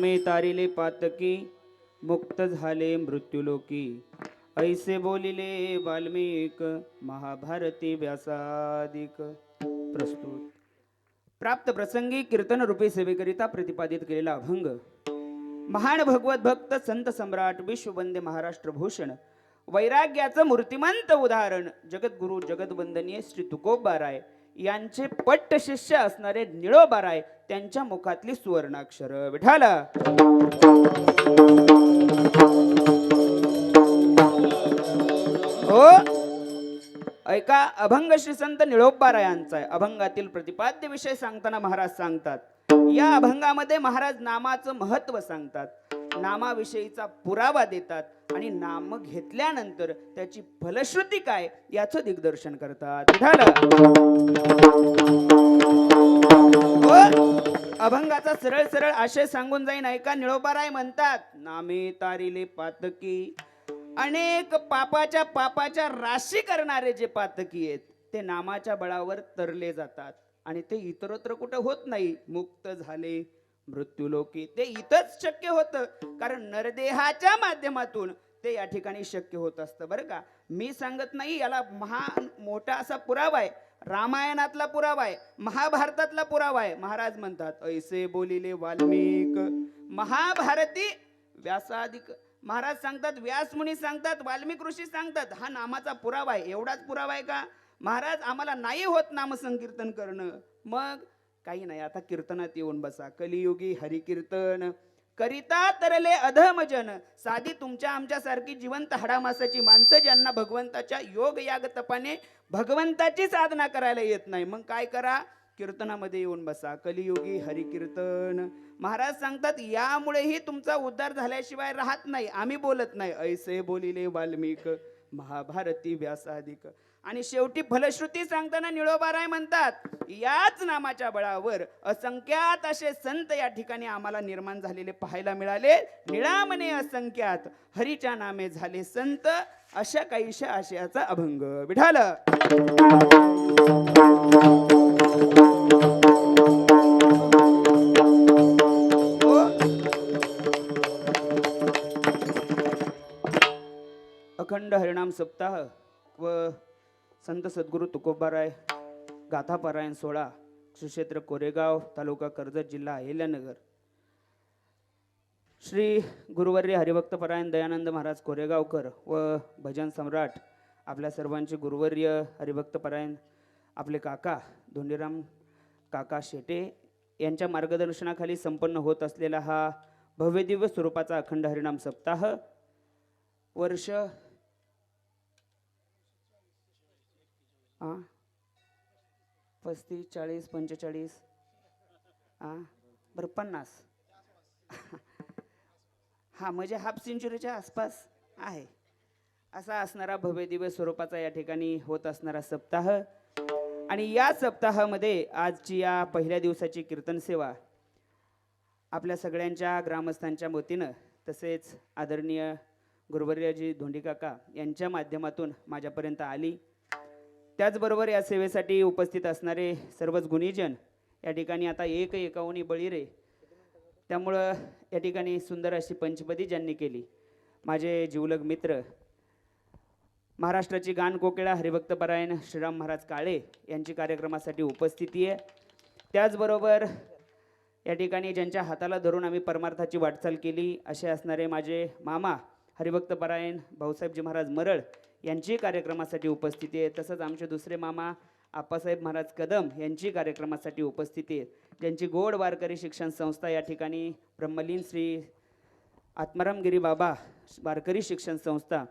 नामे तारिले पातकी मुक्त झाले मृत्युलोकी ऐसे बोलिले वाल्मिक महाभारती व्यासादिक. प्रस्तुत प्राप्त प्रसंगी कीर्तन रूपी सेवेकरिता प्रतिपादित केलेला अभंग महान भगवत भक्त संत सम्राट विश्ववंदे महाराष्ट्र भूषण वैराग्याचं मूर्तिमंत उदाहरण जगद्गुरु जगदवंदनीय श्री तुकोबाराय यांचे पट्ट शिष्य असणारे निळोबाराय त्यांच्या मुखातली सुवर्णाक्षर. विठाल हो ऐका. अभंग श्री संत निळोबारायांचा आहे. अभंगातील प्रतिपाद्य विषय सांगताना महाराज सांगतात, या अभंगामध्ये महाराज नामाचं महत्व सांगतात, नामाविषयीचा पुरावा देतात आणि नाम घेतल्यानंतर त्याची फलश्रुती काय याचं दिग्दर्शन करतात. अभंगाचा सरळ सरळ आशय सांगून जाईन ऐका. निळोबाराय म्हणतात, नामे तारिले पातकी. अनेक पापाच्या राशी करणारे जे पातकी आहेत ते नामाच्या बळावर तरले जातात आणि ते इतरत्र कुठे होत नाही. मुक्त झाले मृत्युलोकी ते इथंच शक्य होतं, कारण नरदेहाच्या माध्यमातून ते या ठिकाणी शक्य होत असतं. बरं का, मी सांगत नाही, याला मोठा असा पुरावा आहे. रामायणातला पुरावा आहे, महाभारतातला पुरावा आहे. महाराज म्हणतात, ऐसे बोलिले वाल्मिक महाभारती व्यासादिक. महाराज सांगतात, व्यास मुनी सांगतात, वाल्मिक ऋषी सांगतात, हा नामाचा पुरावा आहे. एवढाच पुरावा आहे का? महाराज आम्हाला नाही होत नामसंकीर्तन करणं. मग काही नाही, आता कीर्तनात येऊन बसा. कलियुगी हरिकीर्तन करिता तरले अधमजन. साधी तुमच्या आमच्यासारखी जिवंत हाडामासाची माणसं ज्यांना भगवंताच्या योग याग तपाने भगवंताची साधना करायला येत नाही, मग काय करा? कीर्तनामध्ये येऊन बसा. कलियुगी हरिकीर्तन. महाराज सांगतात, यामुळेही तुमचा उद्धार झाल्याशिवाय राहत नाही. आम्ही बोलत नाही. ऐसे बोलिले वाल्मिक महाभारती व्यासादिक. आणि शेवटी फलश्रुती सांगताना निळोबाराय म्हणतात, याच नामाच्या बळावर असंख्यात असे संत या ठिकाणी आम्हाला निर्माण झालेले पाहायला मिळाले. निळामने असंख्यात हरीच्या नामे झाले संत. अशा काहीशा आशयाचा अभंग. विठाल अखंड हरिनाम सप्ताह व संत सद्गुरु तुकोबाराय गाथा पारायण सोहळा श्री क्षेत्र कोरेगाव तालुका कर्जत जिल्हा अहिल्यानगर. श्री गुरुवर्य हरिभक्त परायण दयानंद महाराज कोरेगावकर व भजन सम्राट आपल्या सर्वांचे गुरुवर्य हरिभक्त परायण आपले काका धोंडीराम काका शेटे यांच्या मार्गदर्शनाखाली संपन्न होत असलेला हा भव्यदिव्य स्वरूपाचा अखंड हरिनाम सप्ताह वर्ष 35 40 45 बरं 50 हा म्हणजे हाफ सेंचुरीच्या आसपास आहे असा असणारा भव्यदिव्य स्वरूपाचा या ठिकाणी होत असणारा सप्ताह. आणि या सप्ताहामध्ये आजची या पहिल्या दिवसाची कीर्तन सेवा आपल्या सगळ्यांच्या ग्रामस्थांच्या वतीनं तसेच आदरणीय गुरुवर्यजी धोंडी काका यांच्या माध्यमातून माझ्यापर्यंत आली. त्याचबरोबर या सेवेसाठी उपस्थित असणारे सर्वच गुणीजन या ठिकाणी आता एकावनी बळी रे, त्यामुळं या ठिकाणी सुंदर अशी पंचपदी ज्यांनी केली माझे जीवलग मित्र महाराष्ट्राची गान कोकिळा हरिभक्त परायण श्रीराम महाराज काळे यांची कार्यक्रमासाठी उपस्थिती आहे. त्याचबरोबर या ठिकाणी ज्यांच्या हाताला धरून आम्ही परमार्थाची वाटचाल केली असे असणारे माझे मामा हरिभक्त परायण भाऊसाहेबजी महाराज मरळ यांची कार्यक्रमासाठी उपस्थिती आहे. तसंच आमचे दुसरे मामा आप्पासाहेब महाराज कदम यांची कार्यक्रमासाठी उपस्थिती आहे. ज्यांची गोड वारकरी शिक्षण संस्था या ठिकाणी ब्रह्मलीन श्री आत्मारामगिरी बाबा वारकरी शिक्षण संस्था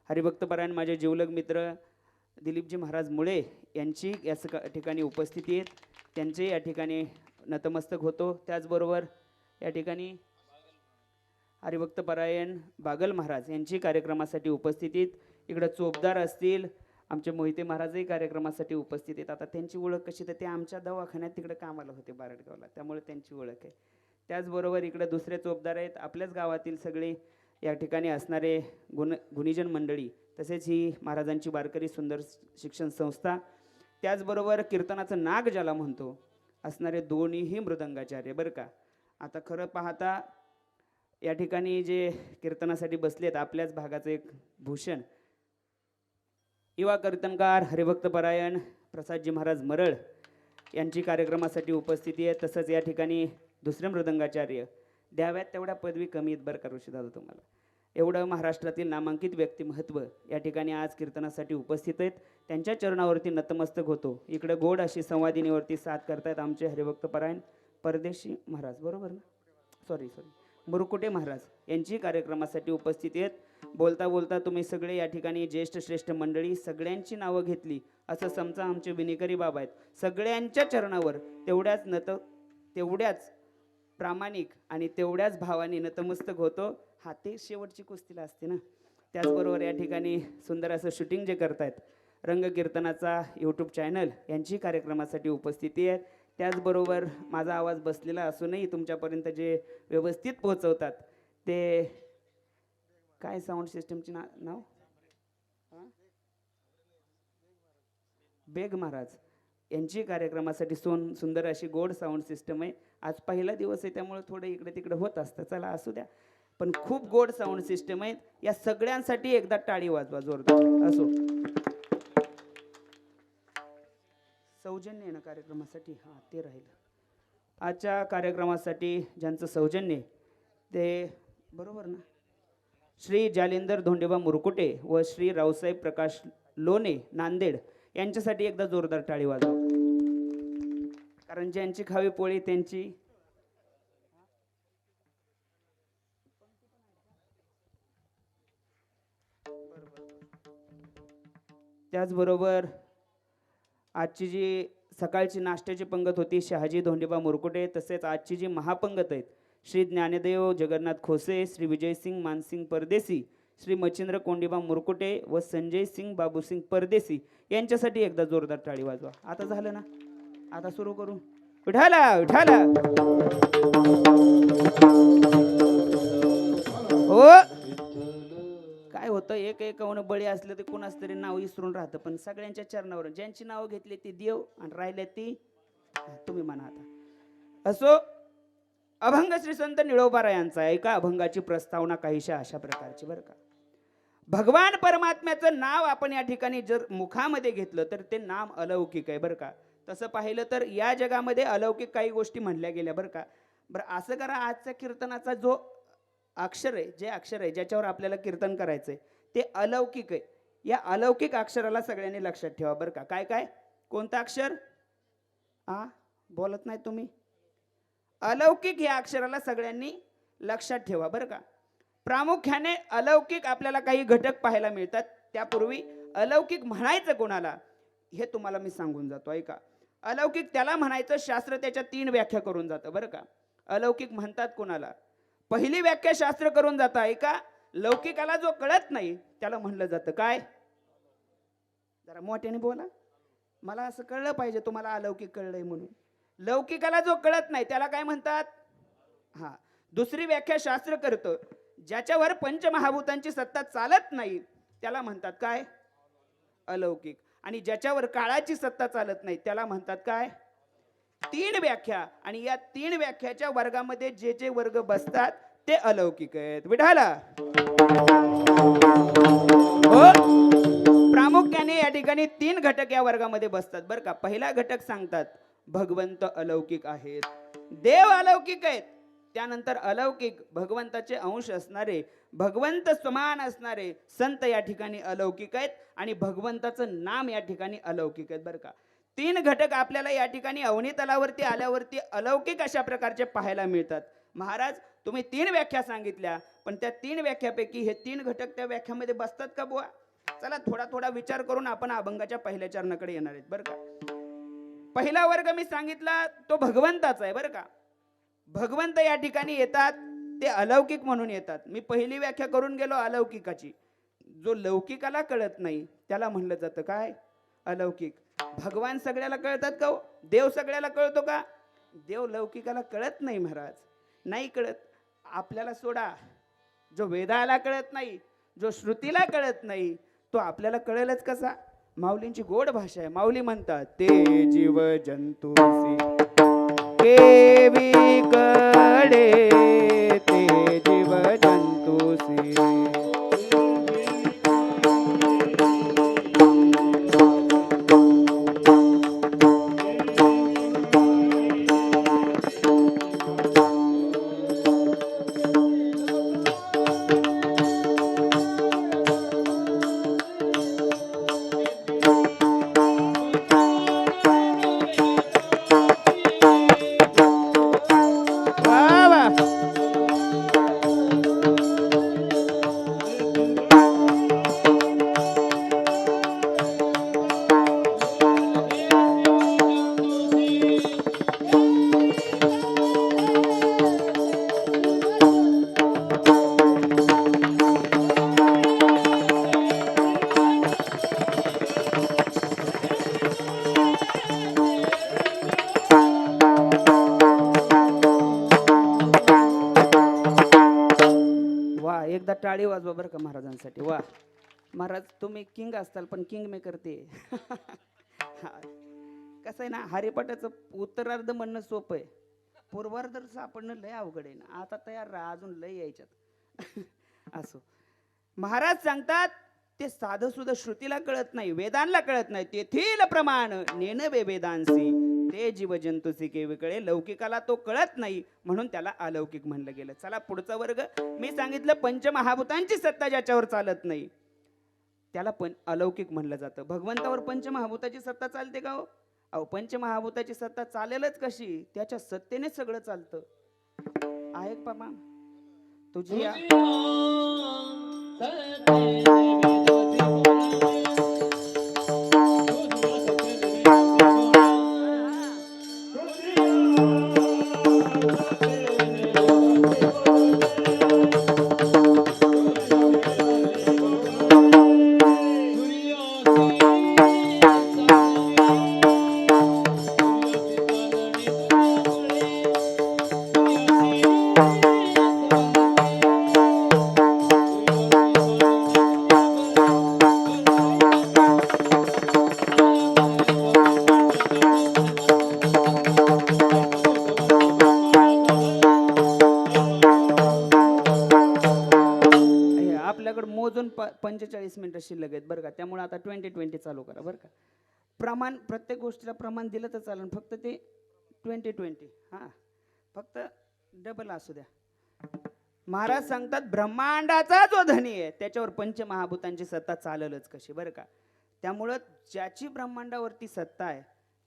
हरिभक्त परायण माझे जीवलग मित्र दिलीपजी महाराज मुळे यांची या ठिकाणी उपस्थिती आहे. त्यांचे या ठिकाणी नतमस्तक होतो. त्याचबरोबर या ठिकाणी हरिभक्त परायण बागल महाराज यांची कार्यक्रमासाठी उपस्थितीत. इकडं चोपदार असतील आमचे मोहिते महाराजही कार्यक्रमासाठी उपस्थित आहेत. आता त्यांची ओळख कशी, तर ते आमच्या दवाखान्यात तिकडे कामाला होते बारडगावला, त्यामुळे त्यांची ओळख आहे. त्याचबरोबर इकडे दुसरे चोपदार आहेत आपल्याच गावातील सगळे या ठिकाणी असणारे गुणीजन मंडळी, तसेच ही महाराजांची वारकरी सुंदर शिक्षण संस्था. त्याचबरोबर कीर्तनाचं नाग ज्याला म्हणतो असणारे दोन्हीही मृदंगाचार्य. बरं का, आता खरं पाहता या ठिकाणी जे कीर्तनासाठी बसलेत आपल्याच भागाचं एक भूषण युवा कीर्तनकार हरिभक्त परायण प्रसादजी महाराज मरळ यांची कार्यक्रमासाठी उपस्थिती आहे. तसंच या ठिकाणी दुसरे मृदंगाचार्य द्याव्यात तेवढ्या पदवी कमी आहेत बरं का ऋषी दादा तुम्हाला. एवढं महाराष्ट्रातील नामांकित व्यक्तिमत्व या ठिकाणी आज कीर्तनासाठी उपस्थित आहेत. त्यांच्या चरणावरती नतमस्तक होतो. इकडे गोड अशी संवादिनीवरती साथ करतायत आमचे हरिभक्त परायण परदेशी महाराज, बरोबर ना, सॉरी मुरकुटे महाराज यांची कार्यक्रमासाठी उपस्थिती आहेत. बोलता बोलता तुम्ही सगळे या ठिकाणी ज्येष्ठ श्रेष्ठ मंडळी सगळ्यांची नावं घेतली असं समजा आमचे विनेकरी बाबा आहेत. सगळ्यांच्या चरणावर तेवढ्याच प्रामाणिक आणि तेवढ्याच भावाने नतमस्तक होतो. हा ते शेवटची कुस्तीला असते ना. त्याचबरोबर या ठिकाणी सुंदर असं शूटिंग जे करतायत रंगकीर्तनाचा यूट्यूब चॅनल यांची कार्यक्रमासाठी उपस्थिती आहे. त्याचबरोबर माझा आवाज बसलेला असूनही तुमच्यापर्यंत जे व्यवस्थित पोहोचवतात ते काय साऊंड सिस्टमची नाव बेग महाराज यांची कार्यक्रमासाठी सुंदर अशी गोड साऊंड सिस्टम आहे. आज पहिला दिवस आहे त्यामुळे थोडं इकडे तिकडे होत असतं, चला असू द्या, पण खूप गोड साऊंड सिस्टम आहे. या सगळ्यांसाठी एकदा टाळी वाजवा जोरदार. असो सौजन्य ना कार्यक्रमासाठी, हां ते राहील. आजच्या कार्यक्रमासाठी ज्यांचं सौजन्य ते बरोबर ना श्री जालिंदर धोंडेबा मुरकुटे व श्री रावसाहेब प्रकाश लोणे नांदेड यांच्यासाठी एकदा जोरदार टाळी वाजवा. कारण ज्यांची खावी पोळी त्यांची त्याचबरोबर आजची जी सकाळची नाश्त्याची पंगत होती शहाजी धोंडेबा मुरकुटे, तसेच आजची जी महापंगत आहेत श्री ज्ञानदेव जगन्नाथ खोसे, श्री विजयसिंग मानसिंग परदेसी, श्री मच्छिंद्र कोंडीबा मुरकुटे व संजय सिंग बाबूसिंग परदेसी यांच्यासाठी एकदा जोरदार टाळी वाजवा. आता झालं ना, आता सुरू करू. विठाला विठाला हो. काय होतं एक बळी असलं तर कोणाच तरी नाव विसरून राहतं, पण सगळ्यांच्या चरणावर ज्यांची नावं घेतली ती देव आणि राहिले ती तुम्ही म्हणा. आता असो, अभंग श्री संत निळोबारा यांचा एका अभंगाची प्रस्तावना काहीशा अशा प्रकारची बरं का. भगवान परमात्म्याचं नाव आपण या ठिकाणी जर मुखामध्ये घेतलं तर ते नाम अलौकिक आहे बरं का. तसं पाहिलं तर या जगामध्ये अलौकिक काही गोष्टी म्हणल्या गेल्या बरं का. बरं असं करा, आजच्या कीर्तनाचा जो अक्षर आहे, जे अक्षर आहे ज्याच्यावर आपल्याला कीर्तन करायचंय ते अलौकिक आहे. या अलौकिक अक्षराला सगळ्यांनी लक्षात ठेवा बरं का. काय काय कोणतं अक्षर बोलत नाही तुम्ही? अलौकिक या अक्षराला सगळ्यांनी लक्षात ठेवा बरं का. प्रामुख्याने अलौकिक आपल्याला काही घटक पाहायला मिळतात. त्यापूर्वी अलौकिक म्हणायचं कोणाला हे तुम्हाला मी सांगून जातो ऐका. अलौकिक त्याला म्हणायचं शास्त्र त्याच्या 3 व्याख्या करून जातं बरं का. अलौकिक म्हणतात कोणाला? पहिली व्याख्या शास्त्र करून जातं ऐका. लौकिकाला जो कळत नाही त्याला म्हणलं जातं काय? जरा मोठ्याने बोला, मला असं कळलं पाहिजे तुम्हाला अलौकिक कळलंय म्हणून. लौकिकाला जो कळत नाही त्याला काय म्हणतात? दुसरी व्याख्या शास्त्र करतं ज्याच्यावर पंचमहाभूतांची सत्ता चालत नाही त्याला म्हणतात काय? अलौकिक. आणि ज्याच्यावर काळाची सत्ता चालत नाही त्याला म्हणतात काय? 3 व्याख्या. आणि या 3 व्याख्याच्या वर्गामध्ये जे जे वर्ग बसतात ते अलौकिक आहेत. विठाला प्रामुख्याने या ठिकाणी 3 घटक या वर्गामध्ये बसतात बरं का. पहिला घटक सांगतात भगवंत अलौकिक आहेत, देव अलौकिक आहेत. त्यानंतर अलौकिक भगवंताचे अंश असणारे, भगवंत समान असणारे संत या ठिकाणी अलौकिक आहेत आणि भगवंताचं नाम या ठिकाणी अलौकिक आहेत बरं का. 3 घटक आपल्याला या ठिकाणी अवनी तलावरती आल्यावरती अलौकिक अशा प्रकारचे पाहायला मिळतात. महाराज तुम्ही 3 व्याख्या सांगितल्या, पण त्या 3 व्याख्यापैकी हे 3 घटक त्या व्याख्यामध्ये बसतात का बुवा? चला थोडा थोडा विचार करून आपण अभंगाच्या पहिल्या चरणाकडे येणार आहेत बरं का. पहिला वर्ग मी सांगितला तो भगवंताचा आहे बरं का. भगवंत या ठिकाणी येतात ते अलौकिक म्हणून येतात. मी पहिली व्याख्या करून गेलो अलौकिकाची. जो लौकिकाला कळत नाही त्याला म्हणलं जातं काय? अलौकिक. भगवान सगळ्याला कळतात का? देव सगळ्याला कळतो का? देव लौकिकाला कळत नाही महाराज, नाही कळत. आपल्याला सोडा, जो वेदाला कळत नाही, जो श्रुतीला कळत नाही तो आपल्याला कळेलच कसा? माऊलींची गोड भाषा आहे. माऊली म्हणतात ते जीव जंतूसी केवी कळे, ते जीव एकदा टाळी वाजवा बरं का महाराजांसाठी. वा महाराज, तुम्ही किंग असताल पण किंग मे करते. कसं आहे ना, हरिपाठाचं उत्तरार्ध म्हणणं सोपं आहे, पूर्वार्ध सापडणं लय अवघड आहे ना. आता तयार राहा, अजून लय यायच्यात. असो, महाराज सांगतात ते साधं सुद्धा श्रुतीला कळत नाही, वेदांना कळत नाही. तेथील प्रमाण नेनवे वेदांसी, ते जीव जंतुसी केवी कळे. लौकिकाला तो कळत नाही म्हणून त्याला अलौकिक म्हणलं गेलं. चला पुढचा वर्ग. मी सांगितलं पंचमहाभूतांची सत्ता ज्याच्यावर चालत नाही त्याला पण अलौकिक म्हणलं जातं. भगवंतावर पंचमहाभूताची सत्ता चालते का हो? अहो, पंचमहाभूताची सत्ता चालेलच कशी? त्याच्या सत्तेने सगळं चालतं. आहे पामा तुझी मोजून 45 मिनिटं शिल्लक आहेत बरं का. त्यामुळे आता 20-20 चालू करा बरं का. प्रमाण, प्रत्येक गोष्टीला प्रमाण दिलं तर चालेल, फक्त ते 20-20. हां, फक्त डबल असू द्या. महाराज सांगतात ब्रह्मांडाचा जो धनी आहे त्याच्यावर पंचमहाभूतांची सत्ता चाललच कशी बरं का. त्यामुळं ज्याची ब्रह्मांडावरती सत्ता आहे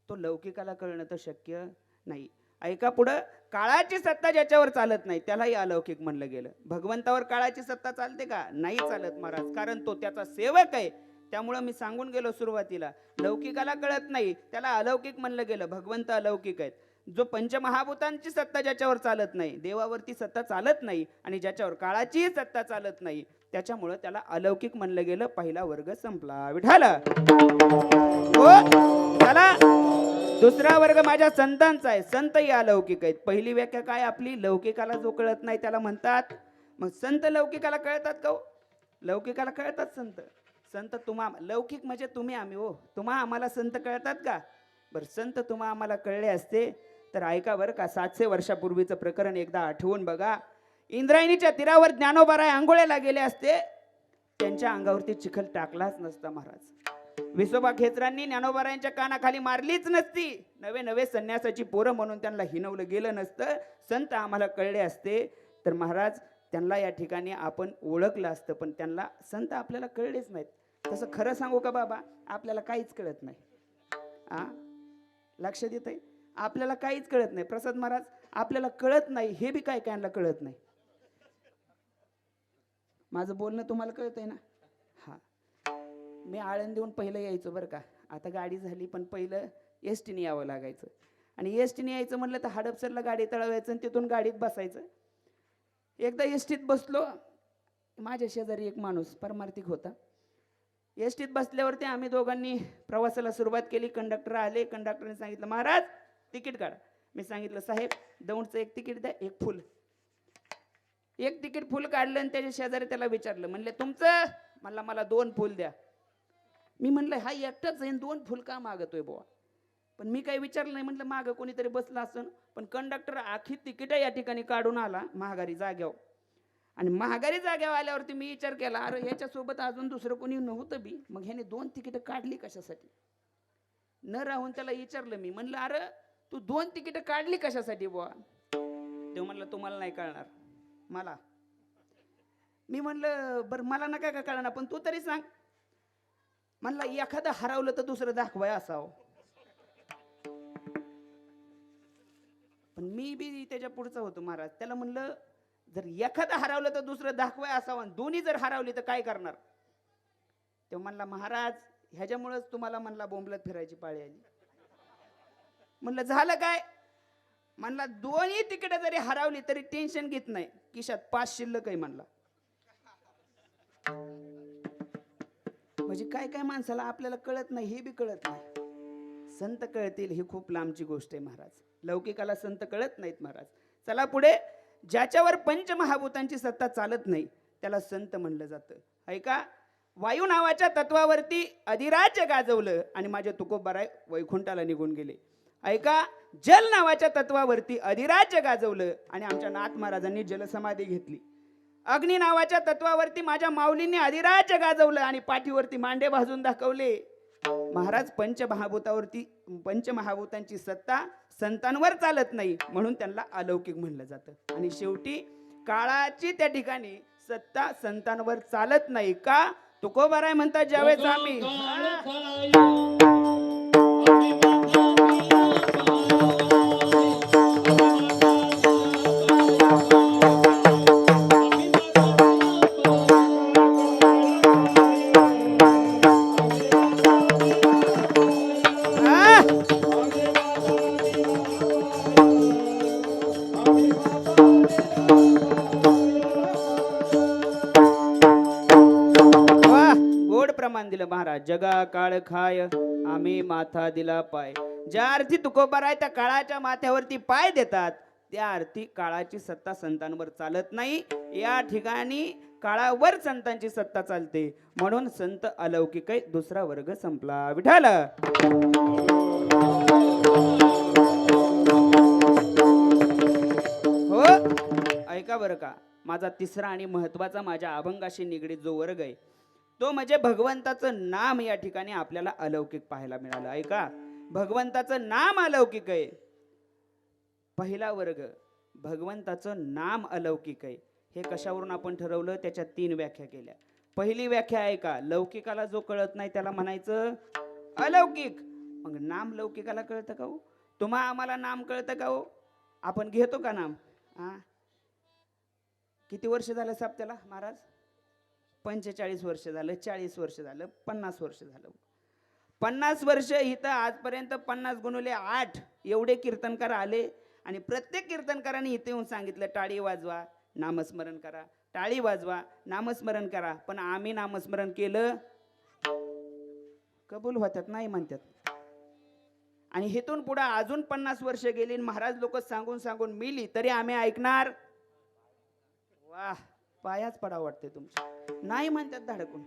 तो लौकिकाला कळणं तर शक्य नाही. ऐका पुढं, काळाची सत्ता ज्याच्यावर चालत नाही त्यालाही अलौकिक म्हणलं गेलं. भगवंतावर काळाची सत्ता चालते का? नाही चालत महाराज, कारण तो त्याचा सेवक आहे. त्यामुळं मी सांगून गेलो सुरुवातीला, लौकिकाला कळत नाही त्याला अलौकिक म्हणलं गेलं. भगवंत अलौकिक आहेत. जो पंचमहाभूतांची सत्ता ज्याच्यावर चालत नाही, देवावरती सत्ता चालत नाही आणि ज्याच्यावर काळाची सत्ता चालत नाही त्याच्यामुळं त्याला अलौकिक म्हणलं गेलं. पहिला वर्ग संपला. विठाल चला, दुसरा वर्ग माझ्या संतांचा आहे. संतही अलौकिक आहेत. पहिली व्याख्या काय आपली? लौकिकाला जो कळत नाही त्याला म्हणतात. मग संत लौकिकाला कळतात का हो? लौकिकाला कळतात संत. संत तुम्हा, लौकिक म्हणजे तुम्ही आम्ही हो, तुम्हा आम्हाला संत कळतात का? बरं, संत तुम्हा आम्हाला कळले असते तर ऐका बरं का, 700 वर्षापूर्वीचं प्रकरण एकदा आठवून बघा. इंद्रायणीच्या तीरावर ज्ञानोबाराय आंघोळ्याला गेले असते, त्यांच्या अंगावरती चिखल टाकलाच नसता महाराज. विसोबा खेचरांनी ज्ञानोबारायांच्या कानाखाली मारलीच नसती. नवे नवे संन्यासाची पोरं म्हणून त्यांना हिनवलं गेलं नसतं. संत आम्हाला कळले असते तर महाराज त्यांना या ठिकाणी आपण ओळखलं असतं, पण त्यांना संत आपल्याला कळलेच नाहीत. तसं खरं सांगू का बाबा, आपल्याला काहीच कळत नाही. लक्ष देत आहे, आपल्याला काहीच कळत नाही. प्रसाद महाराज, आपल्याला कळत नाही हे बी काय कायला कळत नाही. माझं बोलणं तुम्हाला कळत आहे ना? हा, मी आळंदीहून पहिलं यायचो बरं का. आता गाडी झाली, पण पहिलं एसटीने यावं लागायचं. आणि एसटीने यायचं म्हणलं तर हडपसरला गाडी तळवायचं आणि तिथून गाडीत बसायचं. एकदा एसटीत बसलो, माझ्या शेजारी एक माणूस परमार्थिक होता. एसटीत बसल्यावरती आम्ही दोघांनी प्रवासाला सुरुवात केली. कंडक्टर आले. कंडक्टरने सांगितलं, महाराज तिकीट काढा. मी सांगितलं, साहेब दौंडचं एक तिकीट द्या, एक फुल. एक तिकीट फुल काढलं आणि त्याच्या शेजारी त्याला विचारलं, म्हणले तुमचं? म्हणला मला 2 फुल द्या. मी म्हणलं हा एकटाच आहे, 2 फुल का मागतोय बुवा? पण मी काही विचारलं नाही. म्हटलं मागं कोणीतरी बसलं असन. पण कंडक्टर आखी तिकीट या ठिकाणी काढून आला महागारी जाग्यावर. आणि महागारी जाग्यावर आल्यावरती मी विचार केला, अरे ह्याच्यासोबत अजून दुसरं कोणी नव्हतं बी, मग ह्याने 2 तिकीट काढली कशासाठी? न राहून त्याला विचारलं मी, म्हणलं अरे तू 2 तिकीट काढली कशासाठी बुवा? तो म्हणलं तुम्हाला नाही कळणार, मला. मी म्हणलं बरं मला नका का कळणार, पण तू तरी सांग. म्हणला एखादं हरवलं तर दुसरं दाखवाय असावं. पण मी बी त्याच्या पुढचा होतो महाराज. त्याला म्हणलं जर एखादं हरवलं तर दुसरं दाखवाय असावं, दोन्ही जर हरवली तर काय करणार? तो म्हणला महाराज ह्याच्यामुळेच तुम्हाला म्हणला बोंबलत फिरायची पाळी आली. म्हणलं झालं काय? म्हणला दोन्ही तिकीट जरी हरवली तरी टेन्शन घेत नाही, खिशात 5 शिल्लक आहे म्हणला. म्हणजे काय काय माणसाला आपल्याला कळत नाही हे बी कळत नाही. संत कळतील ही खूप लांबची गोष्ट आहे महाराज. लौकिकाला संत कळत नाहीत महाराज. चला पुढे. ज्याच्यावर पंचमहाभूतांची सत्ता चालत नाही त्याला संत म्हणलं जातं. ऐका, वायू नावाच्या तत्वावरती अधिराज्य गाजवलं आणि माझे तुकोबाराय वैकुंठाला निघून गेले. ऐका, जल नावाच्या तत्वावरती अधिराज्य गाजवलं आणि आमच्या नाथ महाराजांनी जलसमाधी घेतली. अग्नी नावाच्या तत्वावरती माझ्या माऊलींनी अधिराज्य गाजवलं आणि पाठीवरती मांडे भाजून दाखवले. महाराज पंचमहाभूतांची सत्ता संतांवर चालत नाही म्हणून त्यांना अलौकिक म्हणलं जातं. आणि शेवटी काळाची त्या ठिकाणी सत्ता संतांवर चालत नाही का? तुकोबाराय म्हणतात, ज्यावेळेस आम्ही दिलं महाराज. जगा काळ खाय आम्ही माथा दिला पाय. ज्या अर्थी तुकोबाराय त्या काळाच्या माथ्यावरती पाय देतात, त्या अर्थी काळाची सत्ता संतांवर चालत नाही. या ठिकाणी काळावर संतांची सत्ता चालते म्हणून संत अलौकिक आहे. दुसरा वर्ग संपला. विठाल हो. ऐका बरं का, माझा तिसरा आणि महत्वाचा माझ्या अभंगाशी निगडीत जो वर्ग आहे तो म्हणजे भगवंताचं नाम. या ठिकाणी आपल्याला अलौकिक पाहायला मिळालं. ऐका, भगवंताचं नाम अलौकिक आहे. पहिला वर्ग, भगवंताचं नाम अलौकिक आहे. हे कशावरून आपण ठरवलं? त्याच्या 3 व्याख्या केल्या. पहिली व्याख्या आहे का, लौकिकाला जो कळत नाही त्याला म्हणायचं अलौकिक. मग नाम लौकिकाला कळतं का हो? तुम्हा आम्हाला नाम कळतं का हो? आपण घेतो का नाम? किती वर्ष झालं साहेब त्याला महाराज? 45 वर्ष झालं, 40 वर्ष झालं, 50 वर्ष झालं. 50 वर्ष इथं आजपर्यंत 50 गुणुले 8 एवढे कीर्तनकार आले आणि प्रत्येक कीर्तनकाराने इथे येऊन सांगितलं टाळी वाजवा, नामस्मरण करा, टाळी वाजवा, नामस्मरण करा. पण आम्ही नामस्मरण केलं, कबूल होतात नाही म्हणतात. आणि हेतून पुढे अजून 50 वर्ष गेली, महाराज लोक सांगून सांगून मिली तरी आम्ही ऐकणार. वाह, पायाच पडावं वाटते तुमच्या. नाही म्हणतात धडकून.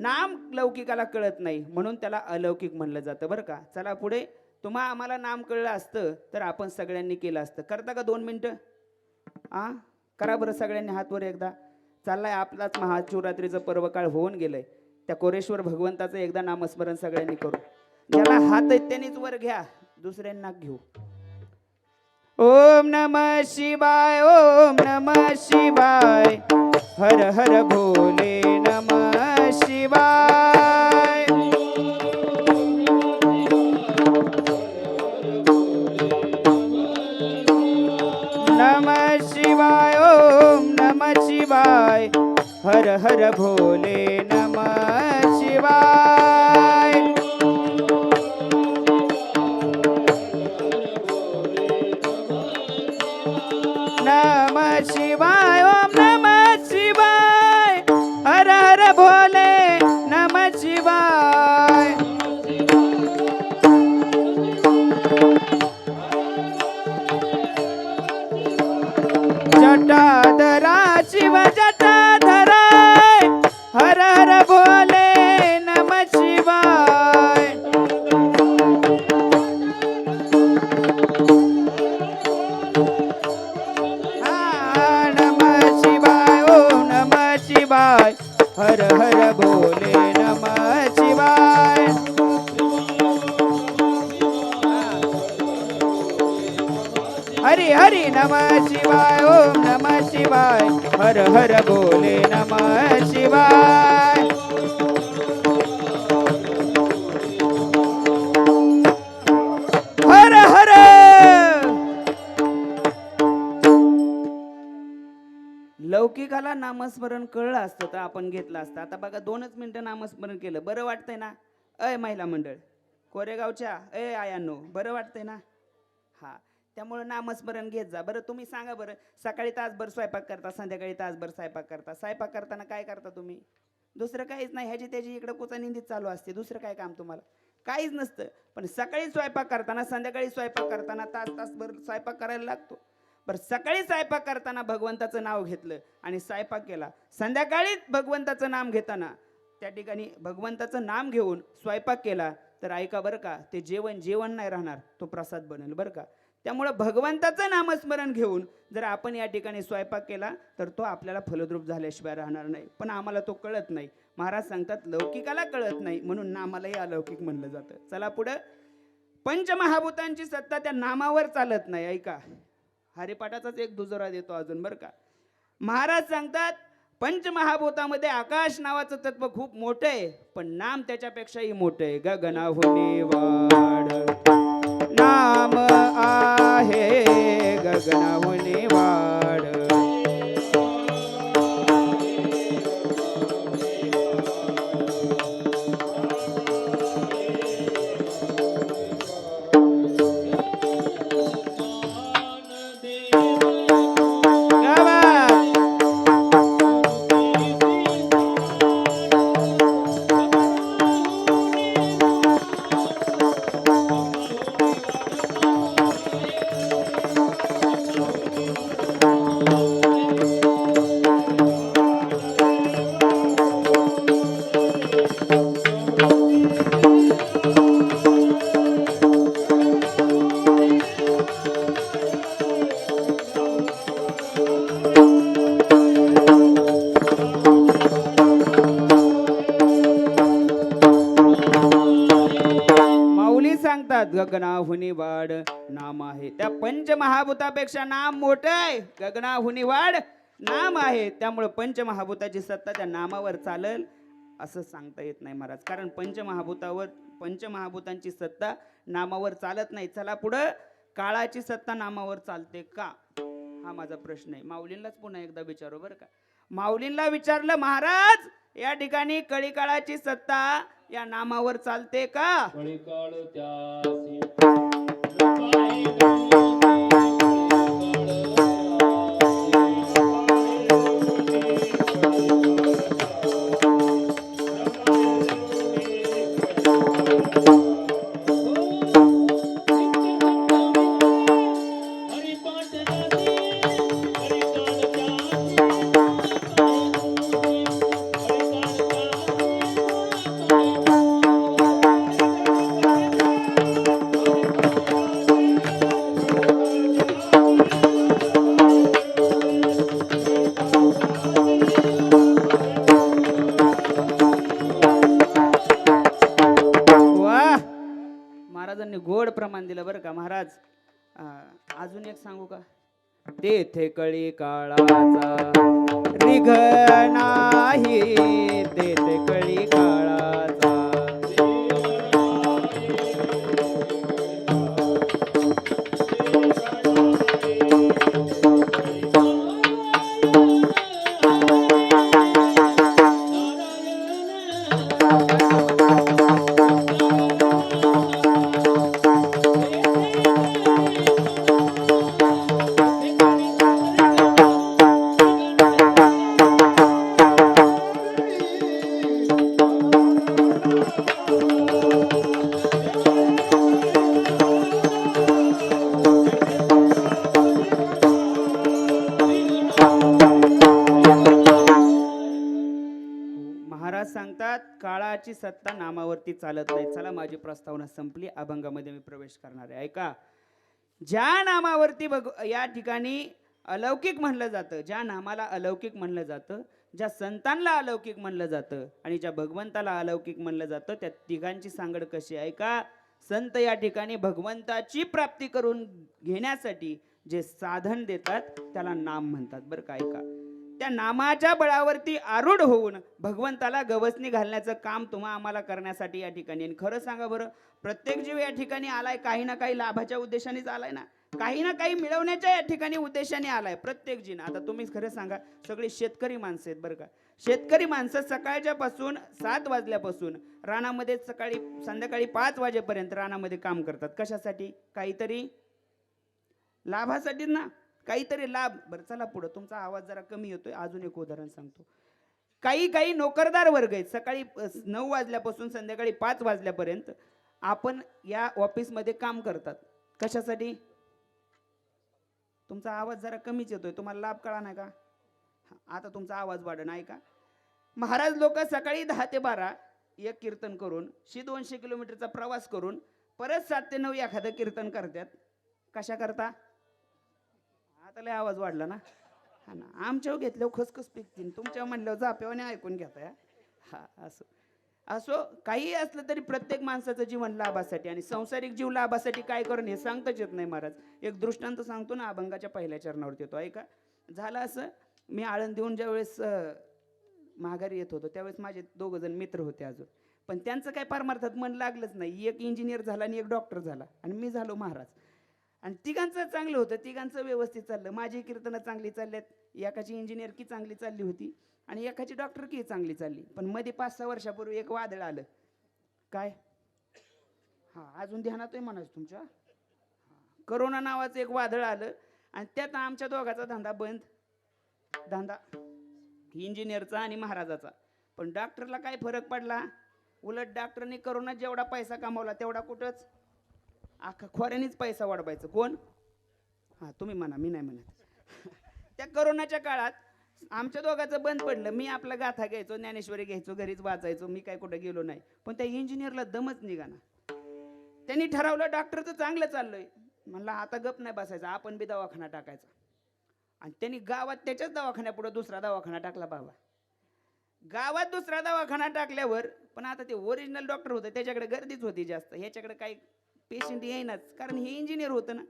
नाम लौकिकाला कळत नाही म्हणून त्याला अलौकिक म्हणलं जातं बरं का. चला पुढे. तुम्हा आम्हाला नाम कळलं असतं तर आपण सगळ्यांनी केलं असतं. करता का 2 मिनिटं? करा बरं सगळ्यांनी हात वर एकदा. चाललाय आपलाच महाशिवरात्रीचं पर्व काळ होऊन गेलंय. त्या कोरेश्वर भगवंताचं एकदा नामस्मरण सगळ्यांनी करू. ज्याला हात आहेत त्यांनीच वर घ्या, दुसऱ्यांना घेऊ. ओम नमः शिवाय, ओम नमः शिवाय, हर हर भोले नमः शिवाय. नमः शिवाय, ओम नमः शिवाय, हर हर भोले नमः शिवाय. नमः शिवाय, ओम नमः शिवाय, हर हर भोले नमः शिवाय. जटाधरा शिव जटाधरा, हर हर भोले नमः शिवाय. हर हर भोले नमः शिवाय. हरि हरि नमः शिवाय, ओम नमः शिवाय, हर हर भोले नमः शिवाय. हर हर. लौकिकाला नामस्मरण कळलं असतं तर आपण घेतलं असतं. आता बघा 2च मिनिटं नामस्मरण केलं, बरं वाटतंय ना? महिला मंडळ कोरेगावच्या आयांनो, बरं वाटतंय ना? हा, त्यामुळे नामस्मरण घेत जा. बरं तुम्ही सांगा बरं, सकाळी तासभर स्वयंपाक करता, संध्याकाळी तासभर स्वयंपाक करता. स्वयंपाक करताना काय करता तुम्ही? दुसरं काहीच नाही. ह्याची त्याची इकडं कुचानिंदीत चालू असते. दुसरं काय काम तुम्हाला? काहीच नसतं. पण सकाळी स्वयंपाक करताना, संध्याकाळी स्वयंपाक करताना तासभर स्वयंपाक करायला लागतो. पर सकाळी स्वयंपाक करताना भगवंताचं नाव घेतलं आणि स्वयंपाक केला, संध्याकाळी भगवंताचं नाम घेताना त्या ठिकाणी भगवंताचं नाम घेऊन स्वयंपाक केला, तर ऐका बरं का, ते जेवण जेवण नाही राहणार, तो प्रसाद बनेल बरं का. त्यामुळं भगवंताचं नामस्मरण घेऊन जर आपण या ठिकाणी स्वयंपाक केला तर तो आपल्याला फलद्रूप झाल्याशिवाय राहणार नाही. पण आम्हाला तो कळत नाही. महाराज सांगतात लौकिकाला कळत नाही म्हणून नामालाही अलौकिक म्हणलं जातं. चला पुढं. पंचमहाभूतांची सत्ता त्या नामावर चालत नाही. ऐका, हरिपाठाचाच एक दुजोरा देतो अजून बरं का. महाराज सांगतात पंचमहाभूतामध्ये आकाश नावाचं तत्व खूप मोठं आहे, पण नाम त्याच्यापेक्षाही मोठं आहे. गगनाहुनी वाढ नाम आहे, गगनाहुनी वाढ. गगनाहुनी वाढ नाम आहे. त्या पंचमहाभूतापेक्षा नाम मोठं आहे. गगनाहुनी वाढ नाम आहे. त्यामुळे पंचमहाभूताची सत्ता त्या नामावर चालेल असं सांगता येत नाही महाराज, कारण पंचमहाभूतांची सत्ता नामावर चालत नाही. चला पुढं. काळाची सत्ता नामावर चालते का, हा माझा प्रश्न आहे. माऊलींलाच पुन्हा एकदा विचारू बरं का. माऊलींना विचारलं, महाराज या ठिकाणी कळी काळाची सत्ता या नामावर चालते का. गोड प्रमाण दिलं बरं का महाराज. अजून एक सांगू का. तेथे कळी काळाचा रिघ नाही, तेथे कळी काळाचा. सांगतात काळाची सत्ता नामावरती चालत नाही. चला माझी प्रस्तावना संपली. अभंगामध्ये मी प्रवेश करणार आहे. ऐका, ज्या नामावरती या ठिकाणी अलौकिक म्हणलं जातं, ज्या नामाला अलौकिक म्हणलं जातं, ज्या संतांना अलौकिक म्हणलं जातं आणि ज्या भगवंताला अलौकिक म्हणलं जातं, त्या तिघांची सांगड कशी आहे का. संत या ठिकाणी भगवंताची प्राप्ती करून घेण्यासाठी जे साधन देतात त्याला नाम म्हणतात बरं का. ऐका, त्या नामाच्या बळावरती आरूढ होऊन भगवंताला गवसणी घालण्याचं काम तुम्हा आम्हाला करण्यासाठी या ठिकाणी. आणि खरं सांगा बरं, प्रत्येक जीव या ठिकाणी आलाय काही ना काही लाभाच्या उद्देशानेच आलाय ना, काही ना काही मिळवण्याच्या या ठिकाणी उद्देशाने आलाय प्रत्येक जीन. आता तुम्हीच खरं सांगा, सगळी शेतकरी माणसं आहेत बरं का. शेतकरी माणसं सकाळच्या पासून 7 वाजल्यापासून रानामध्ये सकाळी संध्याकाळी 5 वाजेपर्यंत रानामध्ये काम करतात. कशासाठी, काहीतरी लाभासाठी ना, काहीतरी लाभ. बरं चला पुढं. तुमचा आवाज जरा कमी येतोय. अजून एक उदाहरण सांगतो. काही नोकरदार वर्ग आहेत, सकाळी 9 वाजल्यापासून संध्याकाळी 5 वाजल्यापर्यंत आपण या ऑफिसमध्ये काम करतात. कशासाठी, तुमचा आवाज जरा कमीच येतोय, तुम्हाला लाभ कळा नाही का? हा, आता तुमचा आवाज वाढन ऐका. महाराज लोक सकाळी 10 ते 12 एक कीर्तन करून 100-200 किलोमीटरचा प्रवास करून परत 7 ते 9 एखादं कीर्तन करतात. कशा करता? आता लय आवाज वाढला ना. हा ना, आमच्यावर घेतल्यावर खसखस पिकतील, तुमच्या म्हणल्यावर जाप्यावाने ऐकून घेताय. हा असो असो, काही असलं तरी प्रत्येक माणसाचं जीवन लाभासाठी आणि संसारिक जीव लाभासाठी काय करून हे सांगताच येत नाही महाराज. एक दृष्टांत सांगतो ना, अभंगाच्या पहिल्या चरणावरती येतो ऐका. झालं असं, मी आळंदीहून ज्यावेळेस माघारी येत होतो त्यावेळेस माझे 2 जण मित्र होते अजून, पण त्यांचं काय परमार्थात मन लागलंच नाही. एक इंजिनियर झाला आणि एक डॉक्टर झाला आणि मी झालो महाराज. आणि तिघांचं चांगलं होतं, तिघांचं व्यवस्थित चाललं. माझी कीर्तनं चांगली चालल्यात, एकाची इंजिनियर की चांगली चालली होती आणि एकाची डॉक्टर की चांगली चालली. पण मध्ये 5-6 वर्षापूर्वी एक वादळ आलं. काय? हा, अजून ध्यानात आहे म्हणायचं तुमच्या. करोना नावाचं एक वादळ आलं आणि त्यात आमच्या दोघाचा धंदा बंद. धंदा इंजिनियरचा आणि महाराजाचा. पण डॉक्टरला काय फरक पडला? उलट डॉक्टरने करोनात जेवढा पैसा कमावला तेवढा कुठंच, अख्खा खोऱ्यानेच पैसा वाढवायचं. कोण? हा, तुम्ही म्हणा, मी नाही म्हणत. त्या करोनाच्या काळात आमच्या दोघांचं बंद पडलं. मी आपला गाथा घ्यायचो, ज्ञानेश्वरी घ्यायचो, घरीच वाचायचो, मी काय कुठे गेलो नाही. पण त्या इंजिनियरला दमच निघाना. त्यांनी ठरवलं डॉक्टरचं चांगलं चाललंय, म्हणलं आता गप नाही बसायचं, आपण बी दवाखाना टाकायचा. आणि त्यांनी गावात त्याच्याच दवाखान्यापुढे दुसरा दवाखाना टाकला. बाबा, गावात दुसरा दवाखाना टाकल्यावर पण आता ते ओरिजिनल डॉक्टर होतं त्याच्याकडे गर्दीच होती जास्त, ह्याच्याकडे काही पेशंट येईनाच, कारण हे इंजिनियर होतं ना.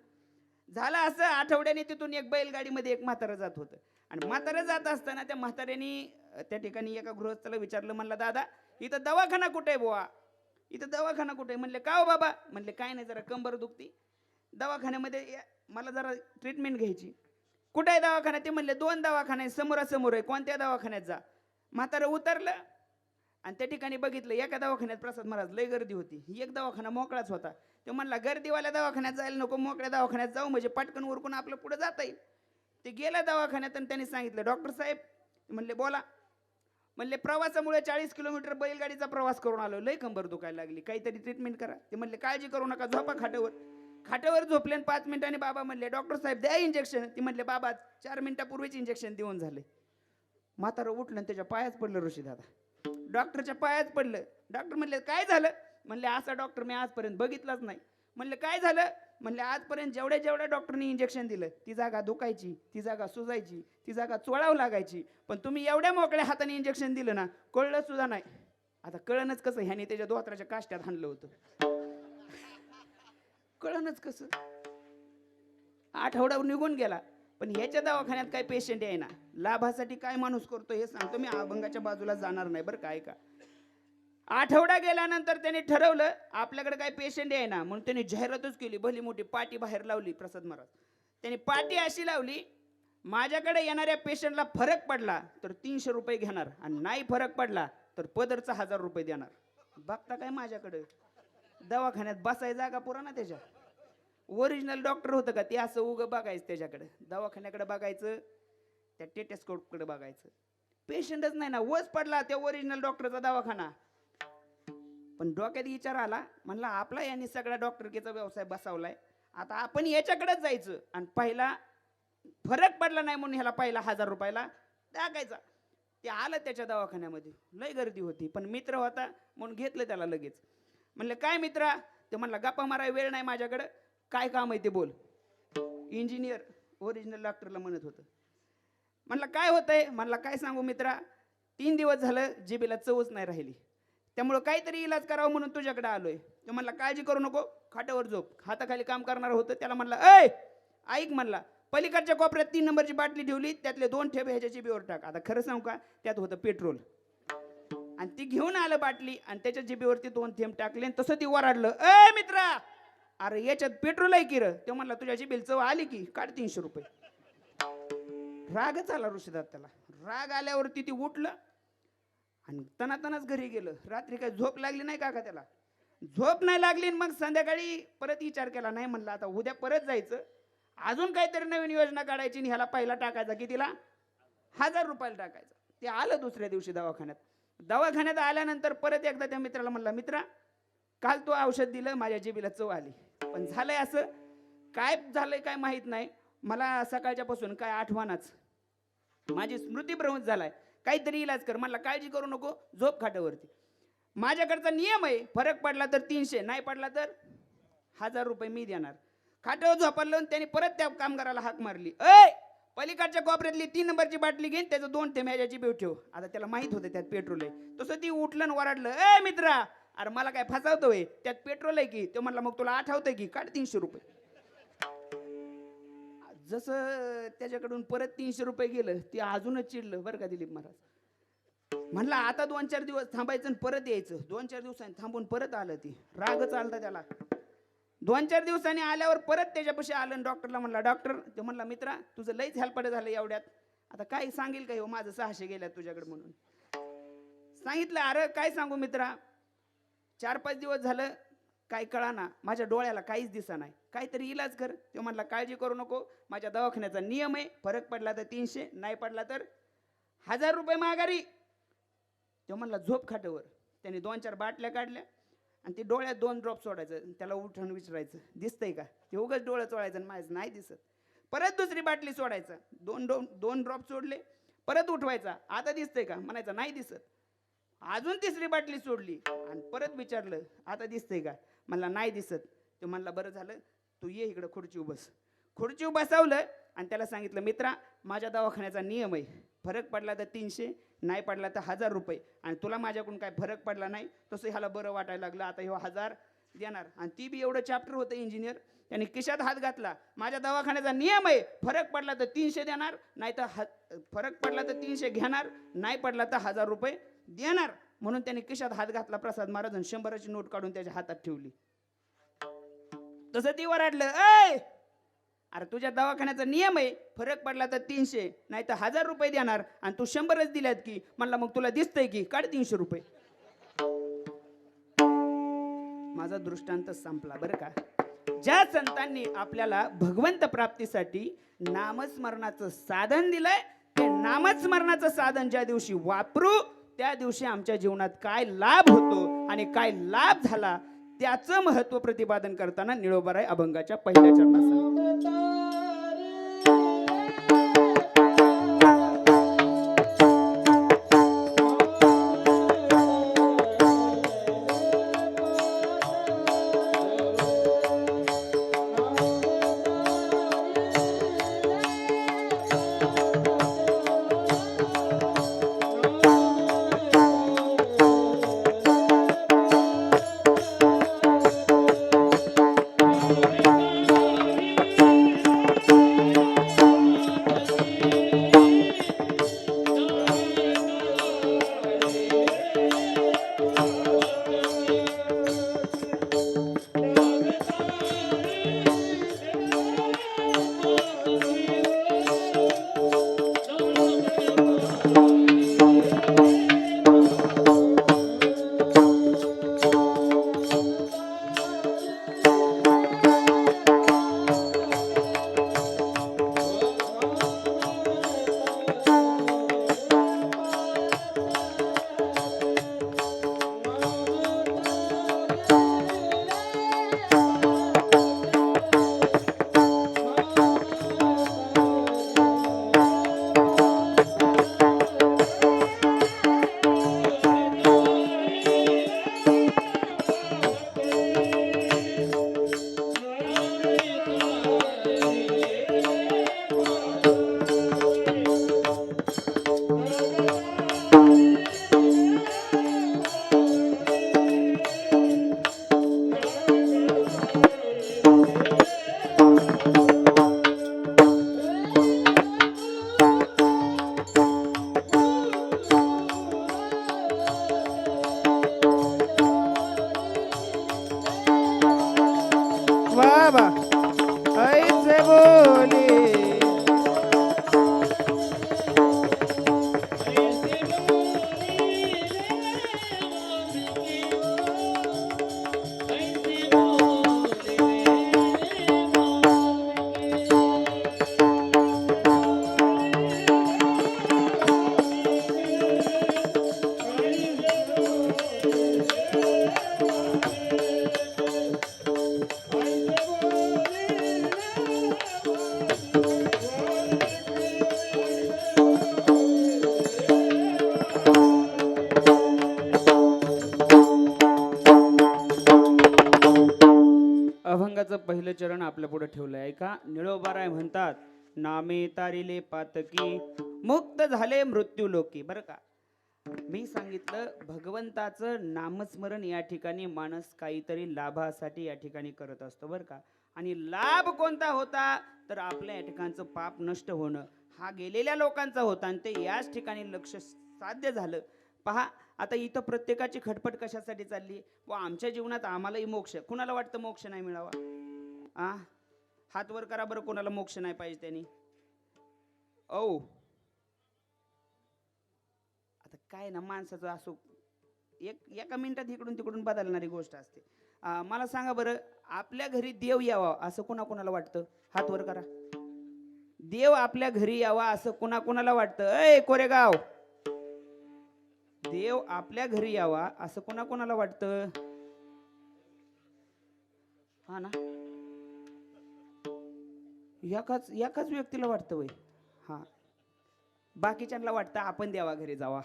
झालं असं, आठवड्याने तिथून एक बैलगाडीमध्ये एक म्हातारं जात होतं आणि म्हातारं जात असताना त्या म्हाताऱ्याने त्या ठिकाणी एका गृहस्थाला विचारलं, म्हणलं दादा इथं दवाखाना कुठे आहे बुवा, इथं दवाखाना कुठे आहे? म्हणले का हो बाबा? म्हणले काय नाही, जरा कंबर दुखती, दवाखान्यामध्ये मला जरा ट्रीटमेंट घ्यायची. कुठे आहे दवाखाना? ते म्हणले 2 दवाखाने समोरासमोर आहे, कोणत्या दवाखान्यात जा. म्हातारं उतरलं आणि त्या ठिकाणी बघितलं, एका दवाखान्यात प्रसाद महाराज लय गर्दी होती, एक दवाखाना मोकळाच होता. ते म्हणला गर्दीवाल्या दवाखान्यात जायला नको, मोकळ्या दवाखान्यात जाऊ, म्हणजे पटकन उरकून आपलं पुढे जाता येईल. ते गेला दवाखान्यात आणि त्यांनी सांगितलं, डॉक्टर साहेब. म्हणले बोला. म्हणले प्रवासामुळे 40 किलोमीटर बैलगाडीचा प्रवास करून आलो, लय कंबर दुखायला लागली, काहीतरी ट्रीटमेंट करा. ते म्हणले काळजी करू नका, झोपा खाटावर. खाटावर झोपले आणि 5 मिनिटांनी बाबा म्हणले, डॉक्टर साहेब द्या इंजेक्शन. ते म्हणले बाबा 4 मिनिटापूर्वीच इंजेक्शन देऊन झाले. म्हातारं उठलं आणि त्याच्या पायाच पडलं ऋषी दादा, डॉक्टरच्या पायाच पडलं. डॉक्टर म्हणले काय झालं? म्हणले असा डॉक्टर मी आजपर्यंत बघितलाच नाही. म्हणले काय झालं? म्हणले आजपर्यंत जेवढ्या डॉक्टरनी इंजेक्शन दिलं ती जागा दुखायची, ती जागा सुजायची, ती जागा चोळावं लागायची, पण तुम्ही एवढ्या मोकळ्या हाताने इंजेक्शन दिलं ना, कळलं सुद्धा नाही. आता कळणच कसं? ह्याने त्याच्या दोत्राच्या काष्ट्यात हाणलं होतं, कळणच कसं? आठवडा निघून गेला, पण ह्याच्या दवाखान्यात काय पेशंट आहे ना. लाभासाठी काय माणूस करतो हे सांगतो मी, अभंगाच्या बाजूला जाणार नाही बरं काय का. आठवडा गेल्यानंतर त्यांनी ठरवलं आपल्याकडे काय पेशंट आहे ना, म्हणून त्यांनी जाहिरातच केली, भली मोठी पाटी बाहेर लावली. प्रसाद महाराज त्यांनी पाटी अशी लावली, माझ्याकडे येणाऱ्या पेशंटला फरक पडला तर 300 रुपये घेणार आणि नाही फरक पडला तर पदरचा 1000 रुपये देणार. बघता काय माझ्याकडे दवाखान्यात बसाय जागा पुरा ना. त्याच्या ओरिजिनल डॉक्टर होतं का ते असं उगं बघायचं, त्याच्याकडे दवाखान्याकडे बघायचं, त्या टेटेस्कोपकडे बघायचं. पेशंटच नाही ना, वच पडला त्या ओरिजिनल डॉक्टरचा दवाखाना. पण डोक्यात विचार आला, म्हणला आपला यांनी सगळ्या डॉक्टरकीचा व्यवसाय बसवलाय, आता आपण याच्याकडेच जायचं आणि पहिला फरक पडला नाही म्हणून ह्याला पहिला 1000 रुपयाला टाकायचा. ते आलं त्याच्या दवाखान्यामध्ये, लय गर्दी होती, पण मित्र होता म्हणून घेतलं त्याला लगेच. म्हणलं काय मित्रा? ते म्हणला गप्पा माराय वेळ नाही माझ्याकडे, काय काम आहे ते बोल. इंजिनियर ओरिजिनल डॉक्टरला म्हणत होतं. म्हणलं काय होतंय? म्हणला काय सांगू मित्रा, 3 दिवस झालं जिबीला चवच नाही राहिली, त्यामुळं काहीतरी इलाज करावं म्हणून तुझ्याकडे आलोय. तो म्हणला काळजी करू नको, खाटावर झोप. हाताखाली काम करणार होतं त्याला म्हणला ऐ ऐक, म्हणला पलीकडच्या कोपऱ्यात 3 नंबरची बाटली ठेवली, त्यातले 2 ठेबे ह्याच्या जिबीवर टाक. आता खरं सांगू का, त्यात होतं पेट्रोल. आणि ती घेऊन आलं बाटली आणि त्याच्या जिबीवरती 2 थेंब टाकले आणि तसं ती वराडलं, ए मित्रा अरे याच्यात पेट्रोल आहे की र? तो म्हणला तुझ्या जिबीला चव आली की, काढ 300 रुपये. रागच आला ऋषीदात त्याला. राग आल्यावरती ती उठलं आणि तनातनाच घरी गेलं. रात्री काय झोप लागली नाही का त्याला? झोप नाही लागली. मग संध्याकाळी परत विचार केला, नाही म्हणलं आता उद्या परत जायचं, अजून काहीतरी नवीन योजना काढायची आणि ह्याला पहिला टाकायचा कितीला? 1000 रुपयाला टाकायचा. ते आलं दुसऱ्या दिवशी दवाखान्यात. दवाखान्यात आल्यानंतर परत एकदा त्या मित्राला म्हणला, मित्रा काल तो औषध दिलं, माझ्या जिबीला चव आली, पण झालंय असं, काय झालंय काय माहित नाही, मला सकाळच्या पासून काय आठवणाच, माझी स्मृती भ्रंश झालाय, काहीतरी इलाज कर. म्हणला काळजी करू नको, झोप खाटावरती. माझ्याकडचा नियम आहे, फरक पडला तर 300, नाही पडला तर 1000 रुपये मी देणार. खाटावर झोपायला लावून त्याने परत त्या कामगाराला हाक मारली, ऐ पलीकडच्या कोपऱ्यातली 3 नंबरची बाटली घेईन, त्याचं 2 थेंब ह्याची बेव ठेव. आता त्याला माहित होतं त्यात पेट्रोल आहे. तसं ती उठलं वराडलं, ए मित्रा, अरे मला काय फसावतोय, त्यात पेट्रोल आहे की. तो म्हणला मग तुला आठवतंय की, काढ 300 रुपये. जसं त्याच्याकडून परत 300 रुपये गेलं, ती अजूनच चिडलं बरं का दिलीप महाराज. म्हणला आता 2-4 दिवस थांबायचं आणि परत यायचं. 2-4 दिवसांनी थांबून परत आलं. ती राग चालता त्याला. 2-4 दिवसांनी आल्यावर परत त्याच्यापाशी आलं आणि डॉक्टरला म्हणला, डॉक्टर, ते म्हणला मित्रा तुझं लईच हेल्पड झालं एवढ्यात, आता काय सांगेल का हो, माझं 600 गेल्यात तुझ्याकडे म्हणून. सांगितलं, अरे काय सांगू मित्रा, 4-5 दिवस झालं काय कळाना, माझ्या डोळ्याला काहीच दिसा नाही, काहीतरी इलाज कर. तो म्हणला काळजी करू नको, माझ्या दवाखान्याचा नियम आहे, फरक पडला तर 300, नाही पडला तर 1000 रुपये माघारी. तो म्हणला झोप खाटावर. त्याने 2-4 बाटल्या काढल्या आणि ते डोळ्यात 2 ड्रॉप सोडायचं. त्याला उठून विचारायचं, दिसतंय का? ते उगाच डोळं चोळायचं, माझं नाही दिसत. परत दुसरी बाटली सोडायचं, 2 ड्रॉप सोडले, परत उठवायचा, आता दिसतंय का? म्हणायचं नाही दिसत. अजून तिसरी बाटली सोडली आणि परत विचारलं, आता दिसतंय का? म्हणला नाही दिसत. तो म्हणला बरं झालं, तू ये इकडं खुर्चीवर बस. खुर्चीवर बसवलं आणि त्याला सांगितलं, मित्रा माझ्या दवाखान्याचा नियम आहे, फरक पडला तर 300, नाही पडला तर 1000 रुपये. आणि तुला माझ्याकडून काय फरक पडला नाही, तसं ह्याला बरं वाटायला लागलं, आता ह्यो 1000 देणार. आणि ती बी एवढं चॅप्टर होतं इंजिनियर, त्याने खिशात हात घातला. माझ्या दवाखान्याचा नियम आहे, फरक पडला तर 300 देणार, नाही तर फरक पडला तर 300 घेणार, नाही पडला तर 1000 रुपये देणार. म्हणून त्याने खिशात हात घातला प्रसाद महाराज आणि 100ची नोट काढून त्याच्या हातात ठेवली. तसं ती वराडलं, ऐ अरे तुझ्या दवाखान्याचा नियम आहे, फरक पडला तर 300, नाही तर 1000 रुपये देणार, आणि तू 100च दिल्यात की. म्हणला मग तुला दिसतंय की, काढ 300 रुपये. माझा दृष्टांत संपला बरं का. ज्या संतांनी आपल्याला भगवंत प्राप्तीसाठी नामस्मरणाचं साधन दिलंय, ते नामस्मरणाचं साधन ज्या दिवशी वापरू, त्या दिवशी आमच्या जीवनात काय लाभ होतो आणि काय लाभ झाला त्याचं महत्व प्रतिपादन करताना निळोबाराय अभंगाच्या पहिल्या चरणात आपलं चरण आपल्या पुढे ठेवलंय. ऐका, निळोबाराय म्हणतात, नामे तारिले पातकी, मुक्त झाले मृत्यू लोकी. बरं का, मी सांगितलं भगवंताचं नामस्मरण या ठिकाणी माणूस काहीतरी लाभासाठी या ठिकाणी करत असतो. बरं का, आणि लाभ कोणता होता तर आपल्या या ठिकाणचं पाप नष्ट होणं हा गेलेल्या लोकांचा होता, आणि ते याच ठिकाणी लक्ष साध्य झालं. पहा, आता इथं प्रत्येकाची खटपट कशासाठी चालली, व आमच्या जीवनात आम्हालाही मोक्ष. कुणाला वाटतं मोक्ष नाही मिळावा? आ, हात वर करा बरं, कोणाला मोक्ष नाही पाहिजे त्यांनी. औ, आता काय ना, माणसाचं असो एका मिनिटात इकडून तिकडून बदलणारी गोष्ट असते. मला सांगा बरं, आपल्या घरी देव यावा असं कोणाकोणाला वाटतं? हात वर करा. देव आपल्या घरी यावा असं कोणाकोणाला वाटतं? ए कोरेगाव, देव आपल्या घरी यावा असं कोणाकोणाला वाटतं? हा ना, एकाच एकाच व्यक्तीला वाटतं वय. हा, बाकीच्यांना वाटतं आपण देवा घरी जावा.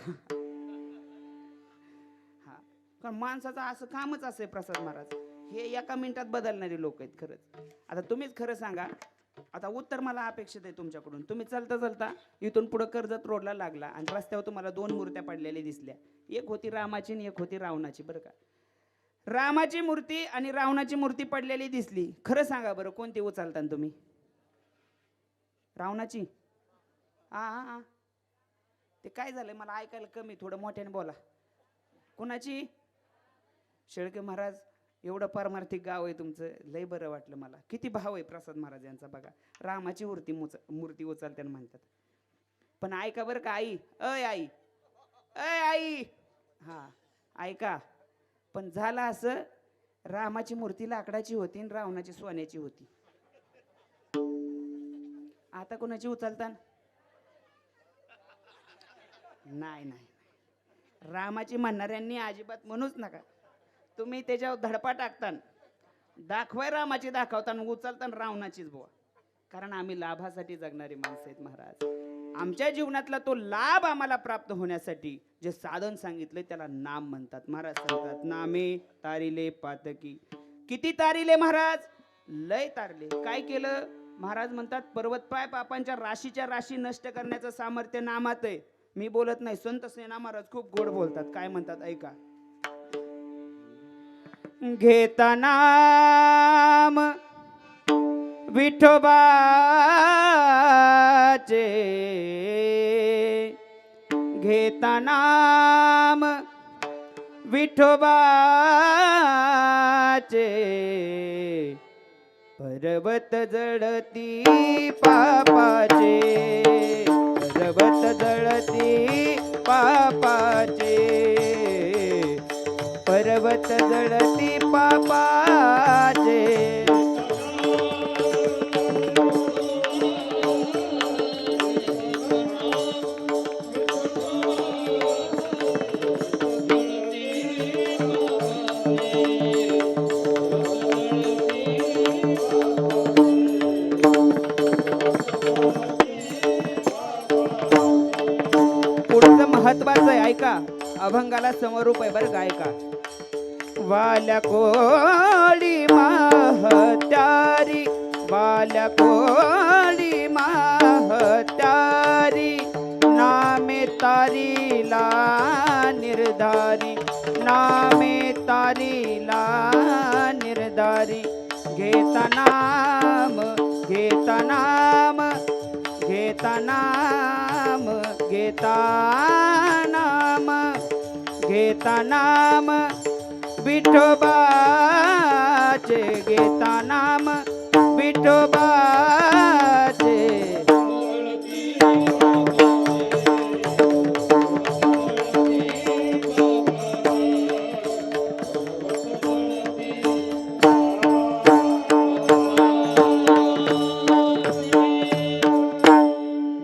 हा, कारण माणसाचं असं कामच असं प्रसाद महाराज, हे एका मिनिटात बदलणारे लोक आहेत खरंच. आता तुम्हीच खरं सांगा, आता उत्तर मला अपेक्षित आहे तुमच्याकडून. तुम्ही चलता चलता इथून पुढे कर्जत रोडला लागला आणि रस्त्यावर तुम्हाला दोन मूर्त्या पडलेल्या दिसल्या. एक होती रामाची आणि एक होती रावणाची. बरं का, रामाची मूर्ती आणि रावणाची मूर्ती पडलेली दिसली, खरं सांगा बरं कोणती उचलता तुम्ही? रावणाची? हा हा हा, ते काय झालंय मला ऐकायला कमी, थोडं मोठ्याने बोला. कोणाची? शेळके महाराज, एवढं परमार्थिक गाव आहे तुमचं, लय बरं वाटलं मला. किती भाव आहे प्रसाद महाराज यांचा बघा. रामाची मूर्ती उचलते म्हणतात. पण ऐका बरं का आई, अय आई, अय आई, हा ऐका, पण झालं असं, रामाची मूर्ती लाकडाची होती आणि रावणाची सोन्याची होती. आता कोणाची उचलता? नाही नाही, रामाची म्हणणाऱ्यांनी अजिबात म्हणूच नका. तुम्ही त्याच्यावर धडपा टाकतान, दाखवाय रामाची दाखवताना उचलताना रावणाचीच बुवा. कारण आम्ही लाभासाठी जगणारी माणसं आहेत महाराज. आमच्या जीवनातला तो लाभ आम्हाला प्राप्त होण्यासाठी जे साधन सांगितले त्याला नाम म्हणतात. महाराज सांगतात, नामे तारिले पातकी. किती तारिले महाराज? लय तारले. काय केलं महाराज म्हणतात, पर्वतपाय पापांच्या राशीच्या राशी नष्ट करण्याचं सामर्थ्य नामात आहे. मी बोलत नाही, संत सेना महाराज खूप गोड बोलतात. काय म्हणतात ऐका, घेता नाम विठोबाचे, घेता नाम विठोबाचे, पर्वत जळती पापाचे, पर्वत जळती पापाचे, पर्वत जळती पापाचे. महत्वाचं आहे ऐका, अभंगाला समरूप आहे बरं का. ऐका, वाल्या कोळी महत्यारी, वाल्या कोळी महत्यारी, नामे तारीला निर्धारी, नामे तारीला निर्धारी. घेता नाम, घेता नाम, घेता नाम, घेता नाम, घेता नाम विठोबाचे, घेता नाम विठोबाचे.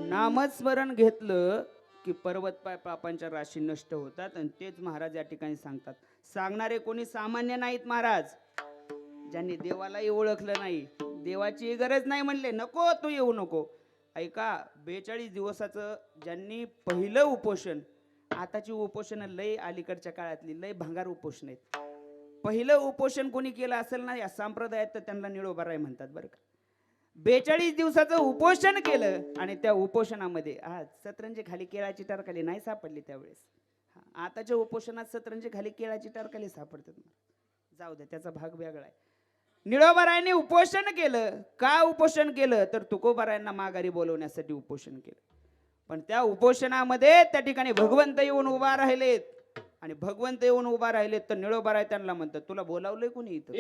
नामस्मरण घेतलं की पर्वतपाय पापांच्या राशी नष्ट होतात, आणि तेच महाराज या ठिकाणी सांगतात. सांगणारे कोणी सामान्य नाहीत महाराज. ज्यांनी देवालाही ओळखलं नाही, देवाची गरज नाही म्हणले, नको तू येऊ नको. ऐका, 42 दिवसाचं ज्यांनी पहिलं उपोषण, आताची उपोषण लय अलीकडच्या काळातली लय भंगार उपोषण आहेत. पहिलं उपोषण कोणी केलं असेल ना या संप्रदायात तर त्यांना निळोबाराय म्हणतात बरं का. 42 दिवसाचं उपोषण केलं आणि त्या उपोषणामध्ये आज सतरंजी खाली केळाची टरकाली नाही सापडली त्यावेळेस. आताच्या उपोषणात सतरंजी खाली केळाची टरकाली सापडतात. जाऊ दे त्याचा भाग वेगळा आहे. निळोबारायांनी उपोषण केलं. का उपोषण केलं तर तुकोबारायांना माघारी बोलवण्यासाठी उपोषण केलं. पण त्या उपोषणामध्ये त्या ठिकाणी भगवंत येऊन उभा राहिलेत आणि भगवंत येऊन उभा राहिलेत तर निळोबाराय त्यांना म्हणतात तुला बोलावलंय कोणी इथं.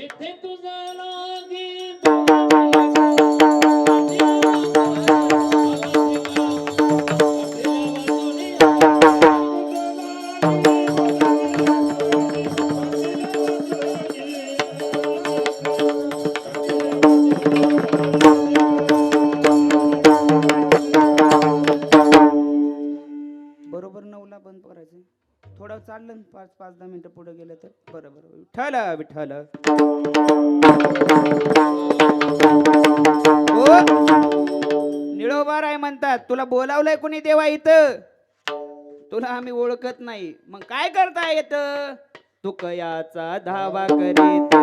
बरोबर 9ला बंद करायचं. थोडं चाललं 5-10 मिनिटं पुढे गेलं तर बरोबर. विठ्ठल विठ्ठल निळोबाराय म्हणतात तुला बोलावलंय कोणी देवा इथं. तुला आम्ही ओळखत नाही. मग काय करता येत. तू कयाचा धावा करीत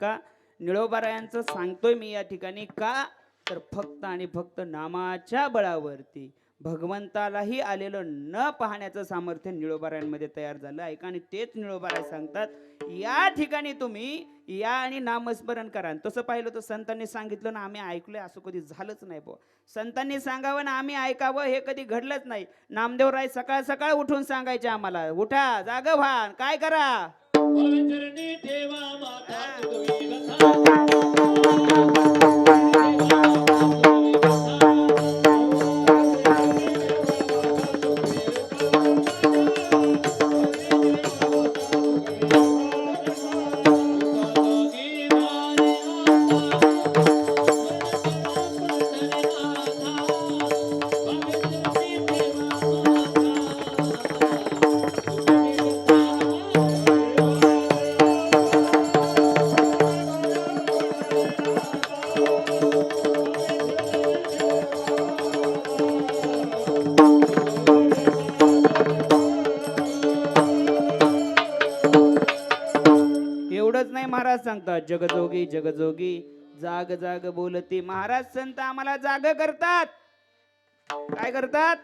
का. निळोबारायांचं सांगतोय मी या ठिकाणी का तर फक्त आणि फक्त नामाच्या बळावरती भगवंतालाही आलेलं न पाहण्याचं सामर्थ्य निळोबारायांमध्ये तयार झालं आहे का. आणि तेच निळोबाराय सांगतात या ठिकाणी तुम्ही या आणि नामस्मरण करा. तसं पाहिलं तर संतांनी सांगितलं ना आम्ही ऐकलंय असं कधी झालंच नाही बुवा. संतांनी सांगावं ना आम्ही ऐकावं हे कधी घडलंच नाही. नामदेवराय सकाळ सकाळ उठून सांगायचे आम्हाला उठा जाग व्हा काय करा. महाराज सांगतात जगजोगी जगजोगी जाग जाग बोलती. महाराज संत आम्हाला जाग करतात. काय करतात.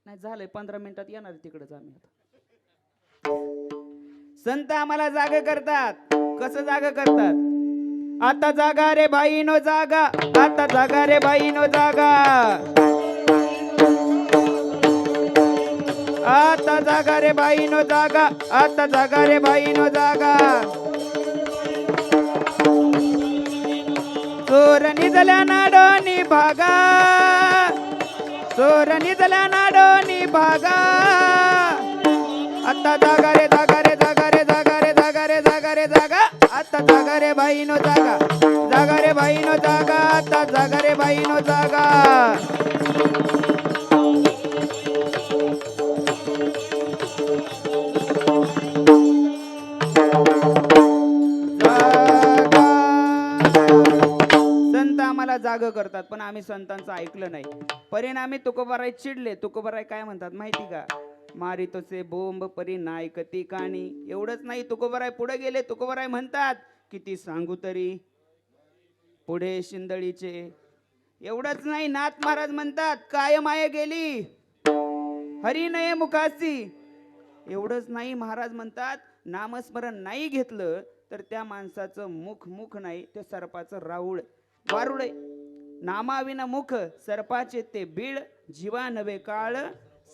नाही झालंय 15 मिनिटात येणार तिकडेच आम्ही. संत आम्हाला जाग करतात. कसं जाग करतात. आता जागा रे बाईनो जागा. आता जागा रे बाईनो जागा. आता जागा रे बाईनो जागा. आता जागा रे बाईनो जागा. चोर निजल्या नाडोनी भागा. चोर निजल्या नाडोनी भागा. आता जागा रे जागा रे जागा रे जागा रे जागा रे जागा रे जागा. आता जागा रे बाईनो जागा. जागा रे बाईनो जागा. आता जागा रे बाईनो जागा. जाग करतात पण आम्ही संतांचं ऐकलं नाही. परिणामी तुकोबाराय चिडले. तुकोबाराय काय म्हणतात माहिती का. मारी तोचे बोंब परी नायकती काणी. एवढंच नाही तुकोबाराय पुढे गेले. तुकोबाराय म्हणतात किती सांगू तरी पुढे शिंदळीचे. एवढंच नाही नाथ महाराज म्हणतात काय माये गेली हरी नये मुखासी. एवढंच नाही महाराज म्हणतात नामस्मरण नाही घेतलं तर त्या माणसाचं मुख नाही ते सर्पाचं राऊळ वारुळे. नामाविना मुख सर्पाचे ते बीळ. जीवा नवे काळ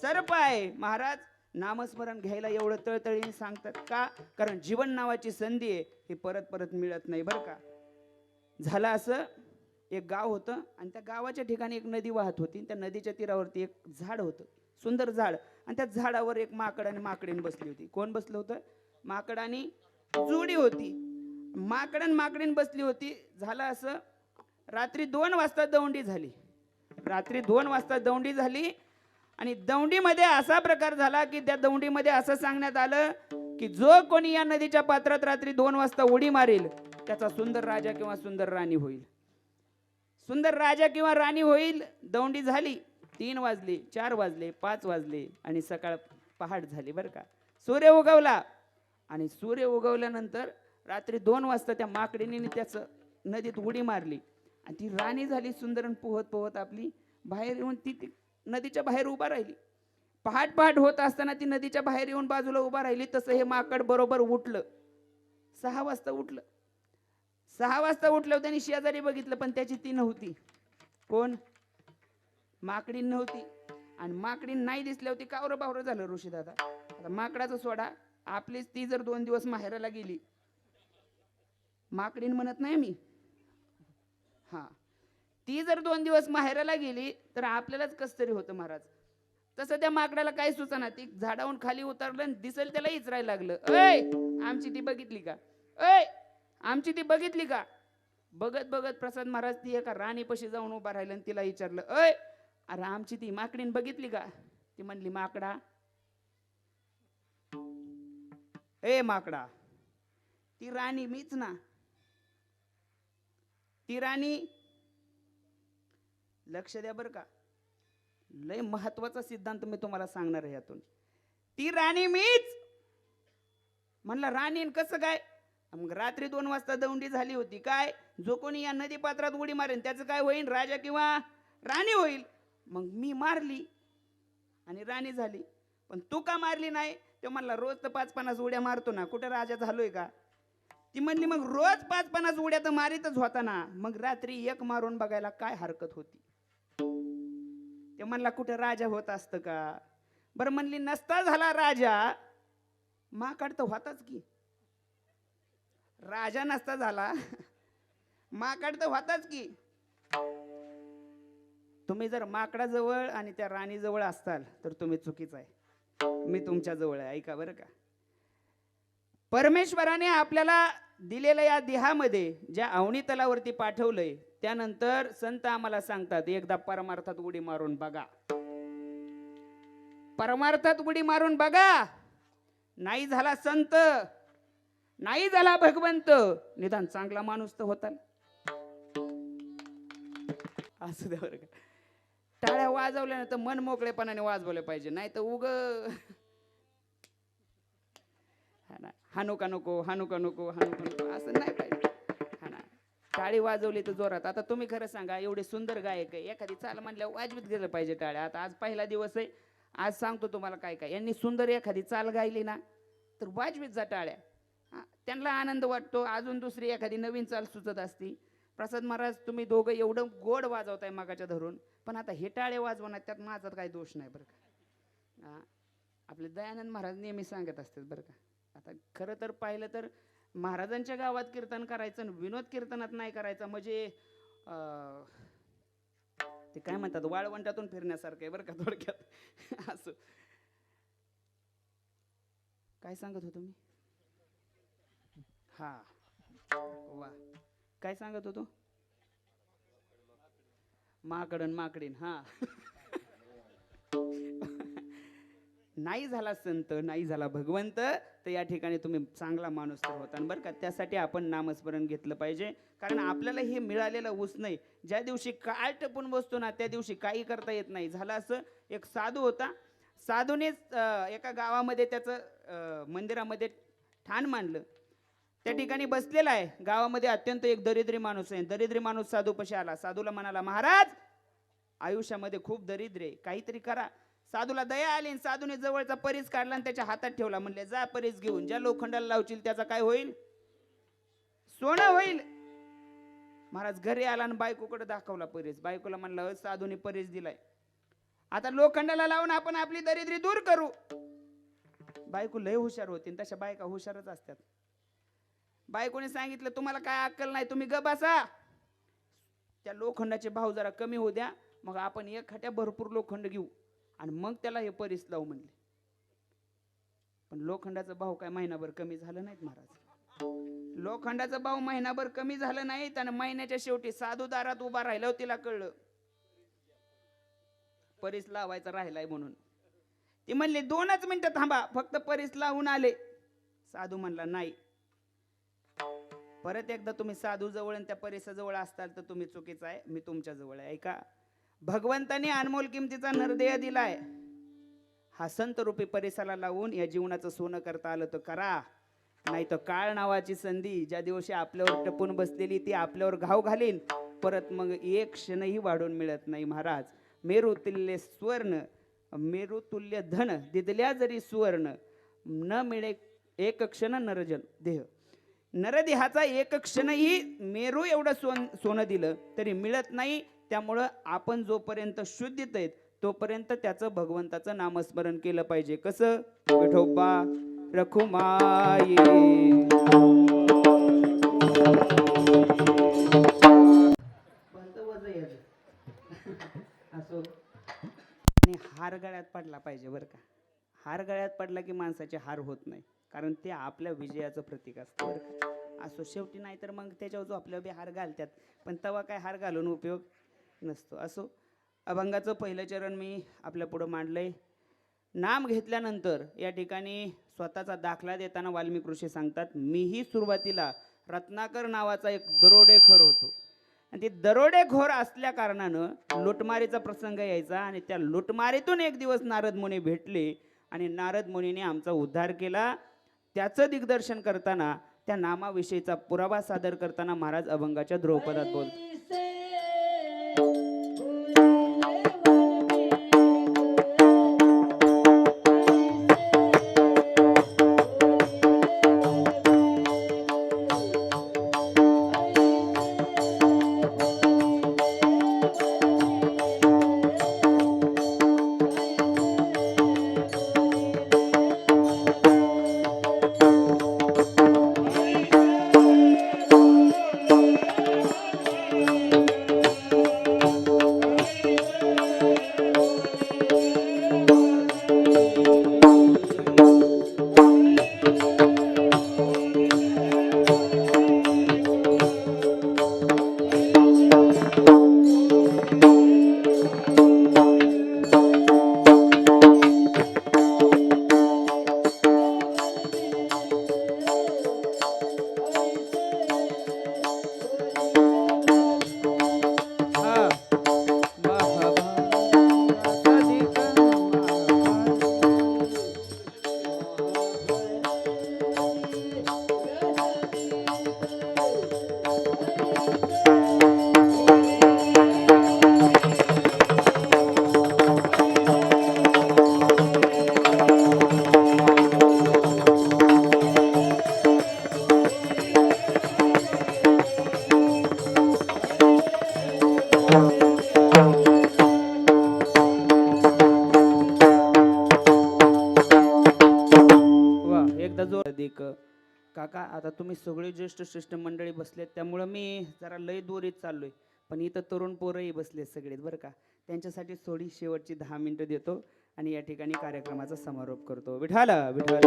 सर्प आहे. महाराज नामस्मरण घ्यायला एवढं तळतळीने सांगतात का? कारण जीवन नावाची संधी आहे, ही परत परत मिळत नाही बरं का. झालं असं, एक गाव होतं आणि त्या गावाच्या ठिकाणी एक नदी वाहत होती. त्या नदीच्या तीरावरती एक झाड होतं, सुंदर झाड. आणि त्या झाडावर एक माकड आणि माकडीन बसली होती. कोण बसलं होतं? माकड आणि जोडी होती. माकड आणि माकडीन बसली होती. झालं असं, रात्री 2 वाजता दौंडी झाली. रात्री 2 वाजता दौंडी झाली आणि दौंडीमध्ये असा प्रकार झाला की त्या दौंडीमध्ये असं सांगण्यात आलं की जो कोणी या नदीच्या पात्रात रात्री 2 वाजता उडी मारेल त्याचा सुंदर राजा किंवा सुंदर राणी होईल. सुंदर राजा किंवा राणी होईल. दौंडी झाली. 3 वाजले, 4 वाजले, 5 वाजले आणि सकाळ पहाट झाली बरं का. सूर्य उगवला आणि सूर्य उगवल्यानंतर रात्री 2 वाजता त्या माकडीने त्याचं नदीत उडी मारली आणि ती राणी झाली सुंदर. पोहत पोहत आपली बाहेर येऊन ती नदीच्या बाहेर उभा राहिली. पहाट पहाट होत असताना ती नदीच्या बाहेर येऊन बाजूला उभा राहिली. तसं हे माकड बरोबर उठलं. 6 वाजता उठलं. 6 वाजता उठलं. त्यांनी शेजारी बघितलं पण त्याची ती नव्हती. कोण? माकडीन नव्हती. आणि माकडीन नाही दिसली होती. कावरं बावरं झालं ऋषी दादा. आता माकडाचं सोडा, आपलीच ती जर 2 दिवस माहेराला गेली, माकडीन म्हणत नाही मी, हा, ती जर 2 दिवस माहेराला गेली तर आपल्यालाच कस तरी होतं महाराज. तसं त्या माकडाला काय सुचना. ती झाडावरून खाली उतरलं आणि दिसेल त्याला इचरायला लागलं. अय, आमची ती बघितली का? अय, आमची ती बघितली का? बघत बघत प्रसाद महाराज ती एका राणीपाशी जाऊन उभा राहिलं आणि तिला विचारलं, अय, अरे आमची ती माकडीन बघितली का? ती म्हणली, माकडा, ए माकडा, ती राणी मीच ना. ती राणी, लक्ष द्या बरं का, लय महत्वाचा सिद्धांत मी तुम्हाला सांगणार आहे यातून. ती राणी मीच. म्हणलं राणी कसं काय? मग रात्री 2 वाजता दौंडी झाली होती. काय जो कोणी या नदी पात्रात उडी मारेल त्याचं काय होईल? राजा किंवा राणी होईल. मग मी मारली आणि राणी झाली. पण तू का मारली नाही? तो म्हणला रोज तर 5-50 उड्या मारतो ना, कुठे राजा झालोय का? ती म्हणली मग रोज 5-50 उड्या तर मारीतच होता ना, मग रात्री एक मारून बघायला काय हरकत होती? ते म्हणला कुठे राजा होत असतं का? बरं म्हणली नसता झाला राजा, माकड तर होताच की. राजा नसता झाला, माकड तर होताच की. तुम्ही जर माकडाजवळ आणि त्या राणीजवळ असताल तर तुम्ही चुकीच आहे. मी तुमच्या जवळ आहे. ऐका बरं का. परमेश्वराने आपल्याला दिलेल्या या देहामध्ये ज्या अवनी तलावरती पाठवलंय, त्यानंतर संत आम्हाला सांगतात एकदा परमार्थात उडी मारून बघा. परमार्थात उडी मारून बघा. नाही झाला संत, नाही झाला भगवंत, निदान चांगला माणूस तर होता. असू द्या बरं का. टाळ्या वाजवल्या ना तर मन मोकळेपणाने वाजवले पाहिजे, नाही तर उग हानुका नको, हानुका नको, हानुका नको असं नाही पाहिजे. हा ना, टाळी वाजवली तर जोरात. आता तुम्ही खरं सांगा, एवढे सुंदर गायक आहे, एखादी चाल म्हणल्यावर वाजवीत गेलं पाहिजे टाळ्या. आता आज पहिला दिवस आहे, आज सांगतो तुम्हाला काय काय. यांनी सुंदर एखादी चाल गायली ना तर वाजवीत जा टाळ्या. त्यांना आनंद वाटतो. अजून दुसरी एखादी नवीन चाल सुचत असती. प्रसाद महाराज तुम्ही दोघं एवढं गोड वाजवताय मागाच्या धरून, पण आता हे टाळे वाजवणार त्यात माझा काही दोष नाही बरं का. आपले दयानंद महाराज नेहमी सांगत असतात बरं का. आता खरं तर पाहिलं तर महाराजांच्या गावात कीर्तन करायचं, विनोद कीर्तनात नाही करायचं, म्हणजे ते काय म्हणतात, वाळवंटातून फिरण्यासारखं आहे बरं का थोडक्यात. असं काय सांगत होतो मी? हा, वा, काय सांगत होतो? माकडन माकडीन. हा. नाही झाला संत, नाही झाला भगवंत, तर या ठिकाणी तुम्ही चांगला माणूस तर होता बरं का. त्यासाठी आपण नामस्मरण घेतलं पाहिजे. कारण आपल्याला हे मिळालेलं ऊस नाही. ज्या दिवशी काळ टपून बसतो ना त्या दिवशी काही करता येत नाही. झालं असं, एक साधू होता. साधूनेच एका गावामध्ये त्याचं मंदिरामध्ये ठाण मांडलं. त्या ठिकाणी बसलेला आहे. गावामध्ये अत्यंत एक दरिद्री माणूस आहे. दरिद्री माणूस साधूपाशी आला. साधूला म्हणाला, महाराज आयुष्यामध्ये खूप दरिद्र आहे, काहीतरी करा. साधूला दया आली आणि साधूने जवळचा परीस काढला आणि त्याच्या हातात ठेवला. म्हणले जा परीस घेऊन, ज्या लोखंडाला लावशील त्याचा काय होईल? सोनं होईल. महाराज घरी आला आणि बायकोकडे दाखवला परीस. बायकोला म्हणलं साधूने परीस दिलाय, आता लोखंडाला लावून आपण आपली दरिद्री दूर करू. बायको लय हुशार होती आणि तशा बायका हुशारच असतात. बायकोने सांगितलं तुम्हाला काय अक्कल नाही, तुम्ही ग बसा, त्या लोखंडाचे भाव जरा कमी होऊ द्या, मग आपण एक खट्या भरपूर लोखंड घेऊ आणि मग त्याला हे परीस लावू म्हणले. पण लोखंडाचा भाव काय महिनाभर कमी झालं नाहीत महाराज. लोखंडाचा भाव महिनाभर कमी झालं नाहीत आणि महिन्याच्या शेवटी साधू दारात उभा राहिलं, तिला कळलं परीस लावायचा राहिलाय म्हणून. ती म्हणली 2च मिनिटं थांबा, फक्त परीस लावून आले. साधू म्हणला नाही, परत एकदा तुम्ही साधू जवळ आणि त्या परिसाजवळ असताल तर तुम्ही चुकीचं आहे, मी तुमच्या जवळ आहे. ऐका, भगवंताने अनमोल किमतीचा नरदेह दिलाय, हा संत रूपी परिसाला लावून या जीवनाचं सोनं करता आलं तर करा, नाही तर काळ नावाची संधी ज्या दिवशी आपल्यावर टपून बसलेली ती आपल्यावर घाव घालीन, परत मग एक क्षणही वाढून मिळत नाही महाराज. मेरू तुल्य स्वर्ण, मेरू तुल्य धन दिदल्या जरी सुवर्ण, न मिळे एक क्षण नरजन देह. नरदेहाचा एक क्षणही मेरू एवढं सोनं दिलं तरी मिळत नाही. त्यामुळं आपण जोपर्यंत शुद्धीत आहेत तोपर्यंत त्याचं भगवंताचं नामस्मरण केलं पाहिजे. कसं? विठोबा रखुमाई असो. आणि हार गळ्यात पडला पाहिजे बरं का. हार गळ्यात पडला की माणसाचे हार होत नाही, कारण ते आपल्या विजयाचं प्रतीक असतं बरं का. असो शेवटी, नाही तर मग त्याच्यावर जो आपल्या बी हार घालतात, पण तेव्हा काय हार घालून उपयोग नसतो. असो, अभंगाचं पहिलं चरण मी आपल्या पुढं मांडलंय. नाम घेतल्यानंतर या ठिकाणी स्वतःचा दाखला देताना वाल्मिक ऋषी सांगतात, मीही सुरुवातीला रत्नाकर नावाचा एक दरोडेखोर होतो, आणि ते दरोडेखोर असल्या कारणानं लुटमारीचा प्रसंग यायचा, आणि त्या लुटमारीतून एक दिवस नारद मुनी भेटले आणि नारद मुनीने आमचा उद्धार केला. त्याचं दिग्दर्शन करताना, त्या नामाविषयीचा पुरावा सादर करताना महाराज अभंगाच्या ध्रुवपदात बोलतात. काका, आता तुम्ही सगळे ज्येष्ठ श्रेष्ठ मंडळी बसलेत, त्यामुळं मी जरा लय दोरीत चाललोय, पण इथं तरुण पोरही बसलेत सगळेच बरं का. त्यांच्यासाठी थोडी शेवटची 10 मिनिटं देतो आणि या ठिकाणी कार्यक्रमाचा समारोप करतो. विठाल विठाल.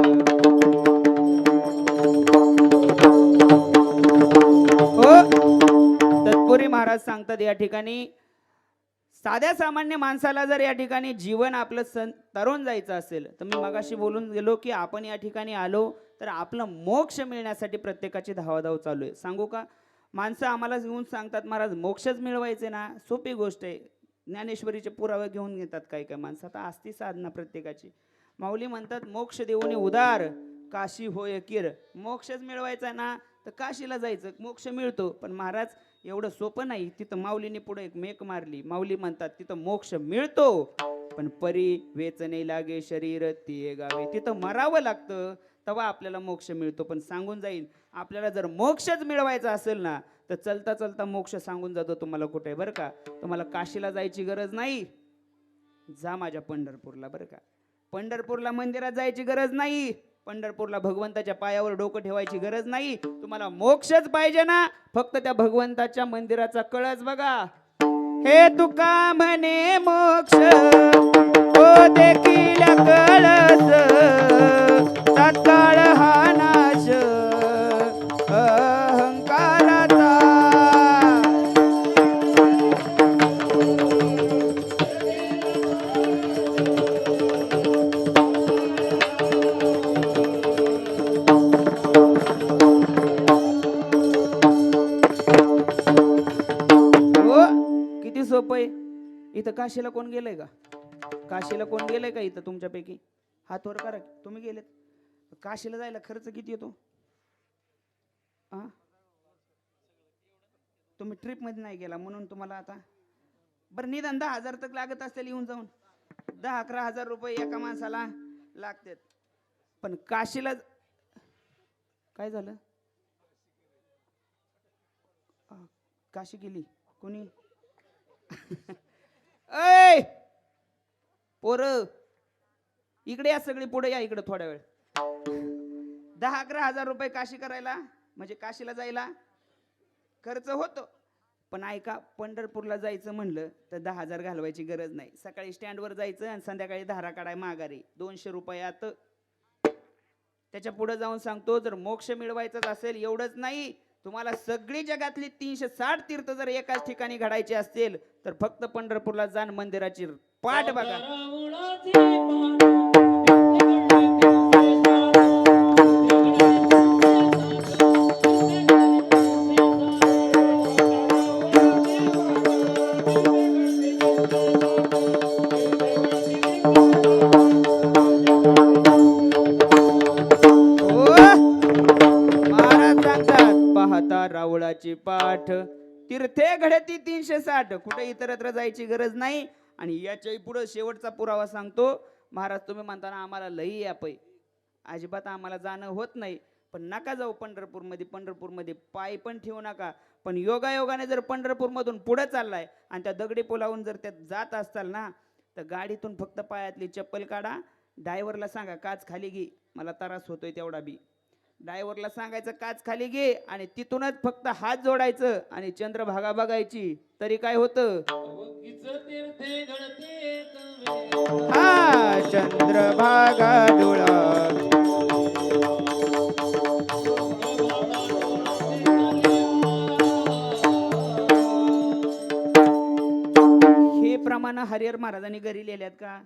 हो, तत्पुरी महाराज सांगतात या ठिकाणी, साध्या सामान्य माणसाला जर या ठिकाणी जीवन आपलं तरुण जायचं असेल तर मी मगाशी बोलून गेलो की आपण या ठिकाणी आलो तर आपलं मोक्ष मिळण्यासाठी प्रत्येकाची धावाधाव चालू आहे. सांगू का, माणसं आम्हाला येऊन सांगतात महाराज मोक्षच मिळवायचे ना, सोपी गोष्ट आहे. ज्ञानेश्वरीचे पुरावे घेऊन घेतात काही काही माणसं. आता असती साधना प्रत्येकाची. माऊली म्हणतात मोक्ष देऊन उदार काशी होय किर. मोक्षच मिळवायचा ना तर काशीला जायचं, मोक्ष मिळतो. पण महाराज एवढं सोपं नाही. तिथं माऊलीने पुढे एक मेक मारली. माऊली म्हणतात तिथं मोक्ष मिळतो पण परी वेचणे लागे शरीर ती गावे. तिथं मरावं लागतं तेव्हा आपल्याला मोक्ष मिळतो. पण सांगून जाईल, आपल्याला जर मोक्षच मिळवायचा असेल ना तर चलता चलता मोक्ष सांगून जातो तुम्हाला कुठे बरं का. तुम्हाला काशीला जायची गरज नाही, जा माझ्या पंढरपूरला बरं का. पंढरपूरला मंदिरात जायची गरज नाही, पंढरपूरला भगवंताच्या पायावर डोकं ठेवायची गरज नाही. तुम्हाला मोक्षच पाहिजे ना, फक्त त्या भगवंताच्या मंदिराचा कळस बघा. हे तुका म्हणे मोक्ष हो देखील कळस, तात्काळ हा नाश अहंकाराचा. किती सोपं आहे. इथं काशीला कोण गेलंय का? काशीला कोण गेलंय का इथं तुमच्यापैकी? हात वर करा. तुम्ही गेलेत? काशीला जायला खर्च किती येतो? तुम्ही ट्रिप मध्ये नाही गेला म्हणून तुम्हाला आता बरं निदान 10,000 तक लागत असतील येऊन जाऊन. 10-11,000 रुपये एका माणसाला लागतात. पण काशीला काय झालं? काशी गेली कोणी? ऐ पोर इकडे या, सगळी पुढे या इकडे थोड्या वेळ. 10-11,000 रुपये काशी करायला म्हणजे काशीला जायला खर्च होतो. पण ऐका, पंढरपूरला जायचं म्हणलं तर 10,000 घालवायची गरज नाही. सकाळी स्टँडवर जायचं आणि संध्याकाळी धारा काढाय माघारी 200 रुपयात. त्याच्या पुढे जाऊन सांगतो, जर मोक्ष मिळवायचाच असेल एवढंच नाही, तुम्हाला सगळी जगातली 360 तीर्थ जर एकाच ठिकाणी घडायचे असतील तर फक्त पंढरपूरला जाण, मंदिराची पाठ बघा. रावळाची पाठ तीर्थे घडती 360. कुठे इतरत्र जायची गरज नाही. आणि याच्याही पुढे शेवटचा पुरावा सांगतो. महाराज तुम्ही म्हणताना आम्हाला लई याप आहे, अजिबात आम्हाला जाणं होत नाही. पण नका जाऊ पंढरपूरमध्ये पाय पण ठेवू नका. पण योगायोगाने जर पंढरपूरमधून पुढे चाललाय आणि त्या दगडी पुलावून जर त्यात जात असताल ना, तर गाडीतून फक्त पायातली चप्पल काढा, ड्रायव्हरला सांगा काच खाली घे, मला त्रास होतोय तेवढा बी. ड्रायव्हरला सांगायचं काच खाली घे आणि तिथूनच फक्त हात जोडायचं आणि चंद्रभागा बघायची. तरी काय होतं? हा चंद्रभागा डोळा. हे प्रमाण हरिहर महाराजांनी घरी लिहिल्यात का?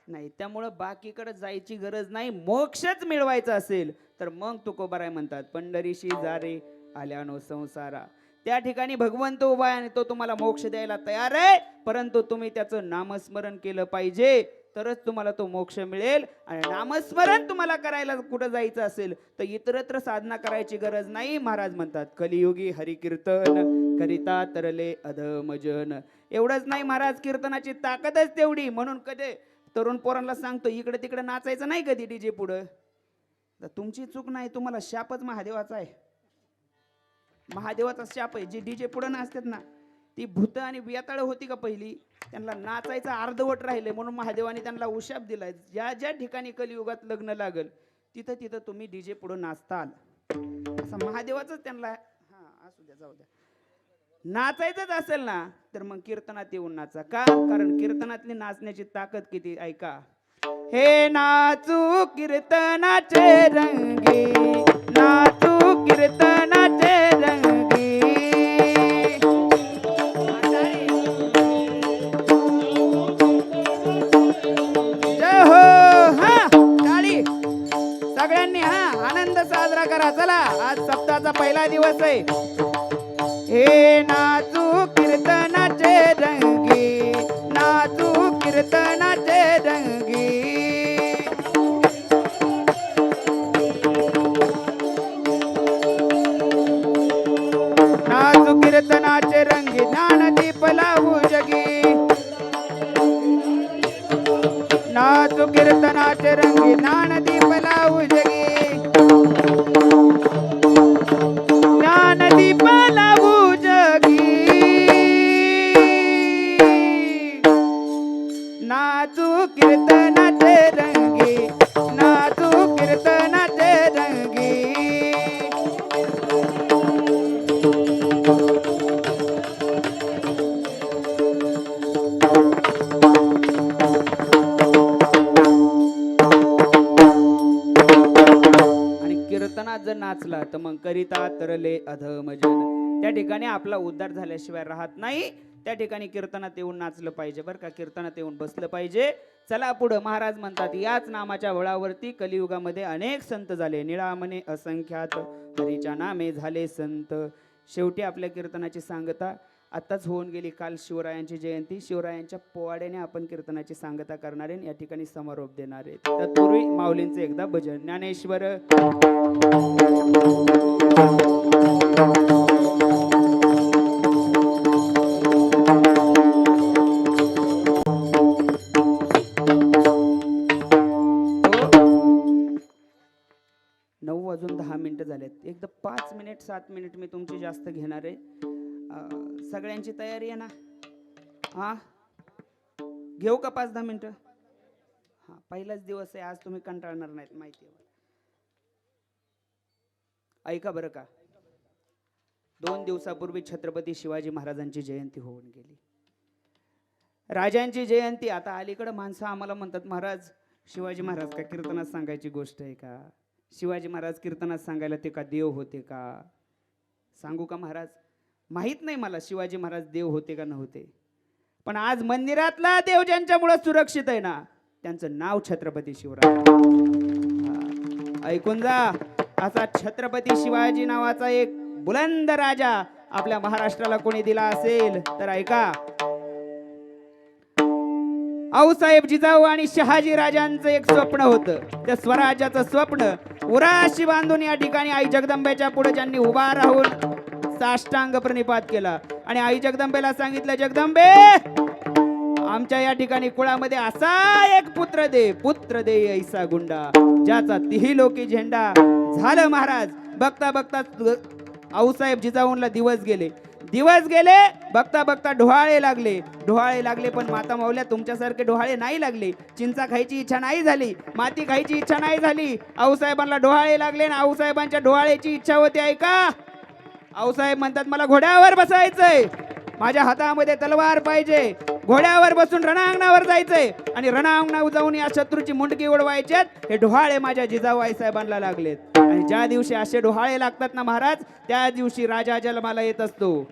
नाही. त्यामुळं बाकीकडे जायची गरज नाही. मोक्षच मिळवायचा असेल तर मग तुकोबाराय म्हणतात, पंढरीशी जारे आल्यानो संसारा. त्या ठिकाणी भगवंत उभा आहे आणि तो तुम्हाला मोक्ष द्यायला तयार आहे. परंतु तुम्ही त्याचं नामस्मरण केलं पाहिजे, तरच तुम्हाला तो मोक्ष मिळेल. आणि नामस्मरण तुम्हाला करायला कुठं जायचं असेल तर इतरत्र साधना करायची गरज नाही. महाराज म्हणतात, कलियुगी हरिकीर्तन करिता तरले अधमजन. एवढंच नाही, महाराज कीर्तनाची ताकदच तेवढी. म्हणून कधी तरुण पोरांना सांगतो, इकडे तिकडे नाचायचं नाही कधी डीजे पुढं. तर तुमची चूक नाही, तुम्हाला शापच महादेवाचा आहे. महादेवाचा शाप आहे. जे डीजे पुढं नाचतात ना, ती भूत आणि वेताळ होती का पहिली, त्यांना नाचायचं अर्धवट राहिले म्हणून महादेवाने त्यांना उशाप दिलाय. ज्या ज्या ठिकाणी कलियुगात लग्न लागल तिथं तिथं तुम्ही डीजे पुढं नाचताल, असं महादेवाच त्यांना. हा असू द्या, जाऊ द्या. नाचायचंच असेल ना तर मग कीर्तनात येऊन नाचा. का? कारण कीर्तनातली नाचण्याची ताकद किती ऐका. हे नाचू कीर्तनाचे रंगी, नाचू कीर्तनाचे रंगी. जय हो. हा टाळी सगळ्यांनी, हा आनंद साजरा करा. चला, आज सप्ताहाचा पहिला दिवस आहे. हे नाचू कीर्तनाचे रंगी, नाचू कीर्तनाचे रंगी. नाचू कीर्तनाचे रंगी, ज्ञानदीप लावू जगी. नाचू कीर्तनाचे रंगी, ज्ञानदीप लावू जगी. ज्ञानदीप लावू जगी. नाचू कीर्तनाचे रंगी, नाचू कीर्तनाचे रंगी. कीर्तनात जर नाचला तर मग करिता तरले अधमजन, त्या ठिकाणी आपला उद्धार झाल्याशिवाय राहत नाही. त्या ठिकाणी कीर्तनात येऊन नाचलं पाहिजे बरं का, कीर्तनात येऊन बसलं पाहिजे. चला पुढं महाराज म्हणतात, याच नामाच्या बळावरती कलियुगामध्ये अनेक संत झाले, निळामने असंख्यात हरीच्या नामे झाले संत. शेवटी आपल्या कीर्तनाची सांगता आत्ताच होऊन गेली. काल शिवरायांची जयंती, शिवरायांच्या पोवाड्याने आपण कीर्तनाची सांगता करणार आहे, या ठिकाणी समारोप देणार आहे. तत्पूर्वी माऊलींचे एकदा भजन. ज्ञानेश्वर अजून 10 मिनिटं झालेत. एकदा 5 मिनिट 7 मिनिट मी तुमची जास्त घेणार आहे. सगळ्यांची तयारी आहे ना? हा, घेऊ का 5-10 मिनिटं? हा, पहिलाच दिवस आहे आज, तुम्ही कंटाळणार नाहीत माहिती आहे. ऐका बरं का, 2 दिवसापूर्वी छत्रपती शिवाजी महाराजांची जयंती होऊन गेली. राजांची जयंती. आता अलीकडे माणसं आम्हाला म्हणतात, महाराज शिवाजी महाराज का कीर्तनात सांगायची गोष्ट आहे का? शिवाजी महाराज कीर्तनात सांगायला ते का देव होते का? सांगू का महाराज, माहित नाही मला शिवाजी महाराज देव होते का नव्हते, पण आज मंदिरातला देव ज्यांच्यामुळे सुरक्षित आहे ना, त्यांचं नाव छत्रपती शिवराय. ऐकून जा, असा छत्रपती शिवाजी नावाचा एक बुलंद राजा आपल्या महाराष्ट्राला कोणी दिला असेल तर ऐका. आऊसाहेब जिजाऊ आणि शहाजी राजांचं एक स्वप्न होतं. त्या स्वराज्याचं स्वप्न उराशी बांधून या ठिकाणी आई जगदंबेच्या पुढे ज्यांनी उभा राहून साष्टांग प्रणिपात केला आणि आई जगदंबेला सांगितलं, जगदंबे आमच्या या ठिकाणी कुळामध्ये असा एक पुत्र दे ऐसा गुंडा, ज्याचा तिही लोकी झेंडा. झालं महाराज. बघता बघता आऊसाहेब जिजाऊंना दिवस गेले, बघता बघता डोहाळे लागले. पण माता माऊल्या तुमच्यासारखे डोहाळे नाही लागले. चिंचा खायची इच्छा नाही झाली, माती खायची इच्छा नाही झाली. आऊसाहेबांना डोहाळे लागले आणि आऊसाहेबांच्या डोहाळ्याची इच्छा होती. ऐका, आऊसाहेब म्हणतात, मला घोड्यावर बसायचंय, माझ्या हातामध्ये तलवार पाहिजे, घोड्यावर बसून रणांगणावर जायचंय आणि रणांगणावर जाऊन या शत्रूची मुंडकी उडवायच्यात. हे डोहाळे माझ्या जिजाऊ आई साहेबांना लागलेत. आणि ज्या दिवशी असे डोहाळे लागतात ना महाराज, त्या दिवशी राजा जन्माला येत असतो.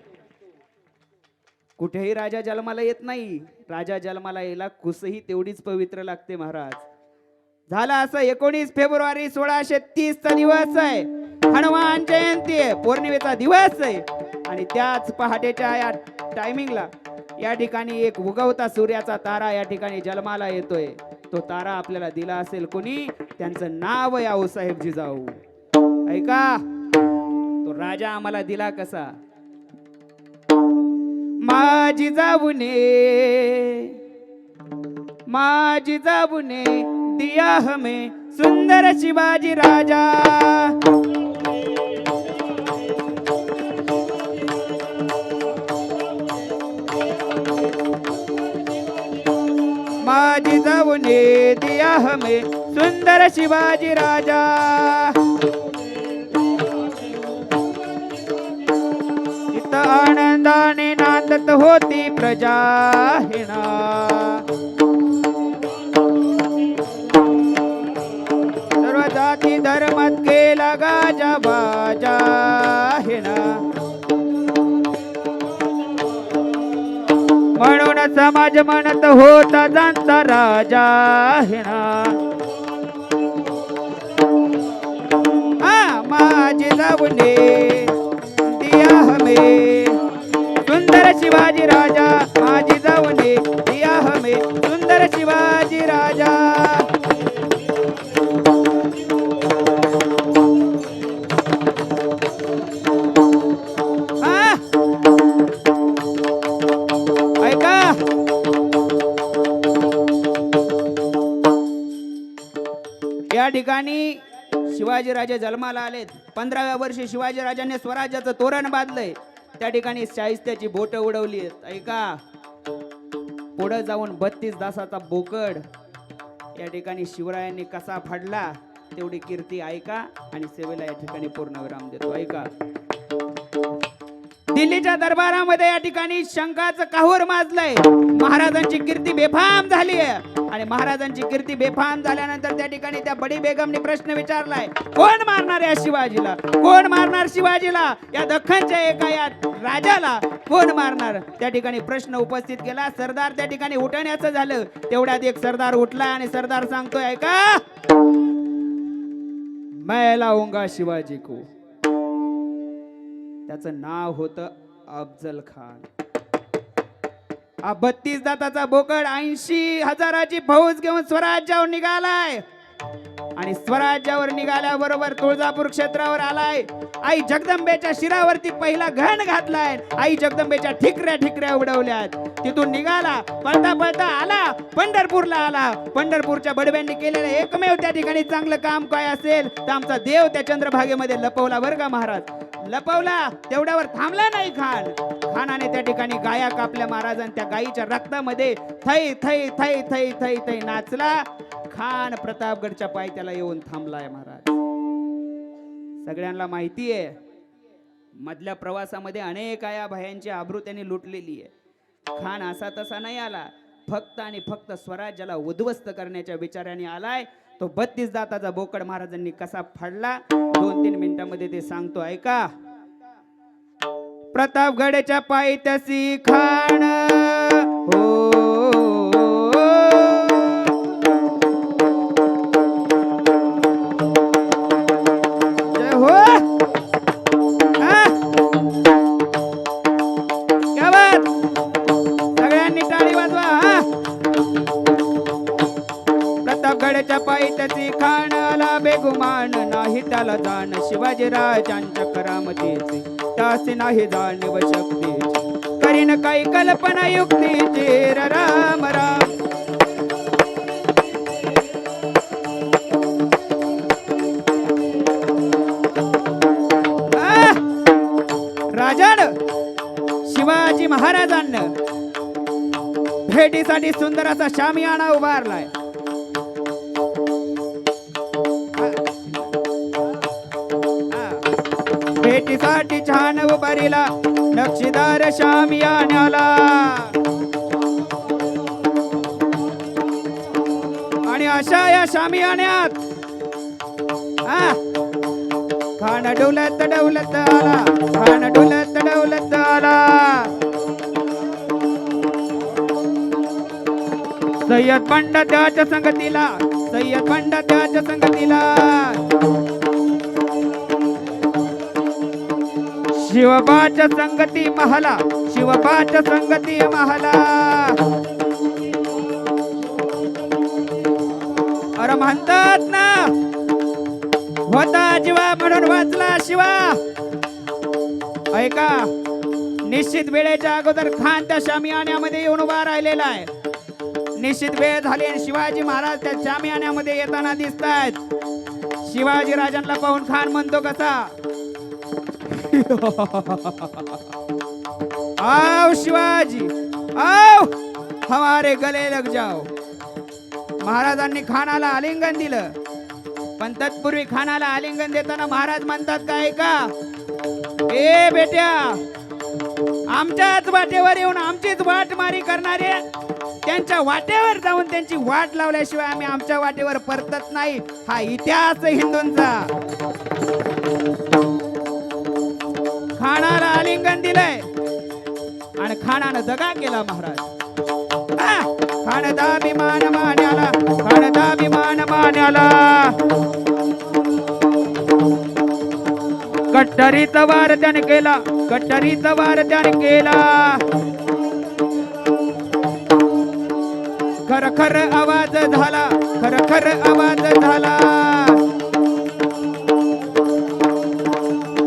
कुठेही राजा जन्माला येत नाही, राजा जन्माला यायला कुसही तेवढीच पवित्र लागते महाराज. झालं असं, 19 फेब्रुवारी 1630 चा दिवस आहे, हनुमान जयंती आहे, पौर्णिमेचा दिवस आहे. आणि त्याच पहाटेच्या या टायमिंगला या ठिकाणी एक उगवता सूर्याचा तारा या ठिकाणी जन्माला येतोय. तो तारा आपल्याला दिला असेल कोणी, त्यांचं नाव आहे आऊसाहेब जिजाऊ. ऐका, तो राजा आम्हाला दिला कसा? माझी जाबुने दिया हमें सुंदर शिवाजी राजा. माझी जाबुने दिया हमें सुंदर शिवाजी राजा. आनंदाने नांदत होती प्रजा हे ना. सर्व जाती धर्मात केला गाजा बाजा हे ना. म्हणून समाज म्हणत होता जाणता राजा हे ना. माझी जाऊने दिया हमें सुंदर शिवाजी राजा. माझी जाऊने दिया हमें सुंदर शिवाजी राजा. ऐका, या ठिकाणी शिवाजी राजे जन्माला आलेत. 15व्या वर्षी शिवाजी राजांनी स्वराज्याचं तोरण बांधलंय. त्या ठिकाणी शाहिस्त्याची बोट उडवली आहेत. ऐका, पुढे जाऊन 32 दासाचा बोकड या ठिकाणी शिवरायांनी कसा फाडला तेवढी कीर्ती ऐका आणि सेवेला या ठिकाणी पूर्णविराम देतो. ऐका. दिल्लीच्या दरबारामध्ये या ठिकाणी शंखाचं काहूर माजलंय. महाराजांची कीर्ती बेफाम झाली आहे आणि महाराजांची कीर्ती बेफाम झाल्यानंतर त्या ठिकाणी त्या बडी बेगमने प्रश्न विचारलाय, कोण मारणार या शिवाजीला, कोण मारणार शिवाजीला, या दख्खनच्या एका या राजाला कोण मारणार. त्या ठिकाणी प्रश्न उपस्थित केला. सरदार त्या ठिकाणी उठण्याचं झालं. तेवढ्यात एक सरदार उठला आणि सरदार सांगतोय, ऐका, मैं लाऊंगा शिवाजी को. त्याचं नाव होतं अफजल खान. 32 दाताचा बोकड 80,000ची फौज घेऊन स्वराज्यावर निघालाय आणि स्वराज्यावर निघाल्याबरोबर तुळजापूर क्षेत्रावर आलाय. आई जगदंबेच्या शिरावरती पहिला घण घातलाय. आई जगदंबेच्या ठिकऱ्या ठिकऱ्या उडवल्यात. तिथून निघाला, पळता पळता आला पंढरपूरला आला. पंढरपूरच्या बडव्यांनी केलेलं एकमेव त्या ठिकाणी चांगलं काम काय असेल तर आमचा देव त्या चंद्रभागेमध्ये लपवला बरं का महाराज. लपवला. तेवढ्यावर थांबला नाही खान. खानाने त्या ठिकाणी गाया कापल्या महाराजांनी. त्या गायीच्या रक्तामध्ये थै थै थै थै थै थै नाचला. खान प्रतापगडच्या पायथ्याला येऊन थांबलाय महाराज. सगळ्यांना माहिती आहे मधल्या प्रवासामध्ये अनेक आया भयांची आबरू त्यांनी लुटलेली आहे. खान असा तसा नाही आला. फक्त आणि फक्त स्वराज्याला उद्ध्वस्त करण्याच्या विचाराने आलाय. तो 32 दाताचा बोकड महाराजांनी कसा फाडला 2-3 मिनिटांमध्ये ते सांगतो. ऐका. प्रतापगडच्या पायथ्यासी खान हो पायथ्याची खानाला बेगुमान नाही त्याला जाण. शिवाजी राजांच्या करामतीची तास नाही जाणीव शक्तीची. करीन काही कल्पना युक्तीची राम राम. राजान शिवाजी महाराजांना भेटीसाठी सुंदर असा शामियाना उभारलाय. भेटीसाठी छान उभारीला नक्षीदार शामियान्याला आणि अशा या शामियान्यात खान डौलत डौलत आला. खान डौलत डौलत आला. सय्यद पंडा त्याच्या संगतीला. सय्यद पंडा त्याच्या संगतीला. शिवबाच्या संगती महला. शिवबाच्या संगती महला. अरे म्हणतात ना होता जीवा म्हणून वाचला शिवा. ऐका. निश्चित वेळेच्या अगोदर खान त्या शामियान्यामध्ये येऊन उभा राहिलेला आहे. निश्चित वेळ झाली आणि शिवाजी महाराज त्या शामियान्यामध्ये येताना दिसतायत. शिवाजी राजांना पाहून खान म्हणतो कसा, आओ शिवाजी आओ हमारे गले लग जाओ. महाराजांनी खानाला आलिंगन दिलं. पण तत्पूर्वी खानाला आलिंगन देताना महाराज म्हणतात काय का, ए बेट्या, आमच्याच वाटेवर येऊन आमचीच वाटमारी करणारे त्यांच्या वाटेवर जाऊन त्यांची वाट लावल्याशिवाय आम्ही आमच्या वाटेवर परतत नाही. हा इतिहास हिंदूंचा. खानाला आलिंगन दिलंय आणि खानानं दगा केला महाराज. खान दाभिमान मान्याला. खान दाभिमान मान्याला. कट्टरीचा वार त्याने केला. कट्टरीचा वार त्याने केला. खर खर आवाज झाला. खर खर आवाज झाला.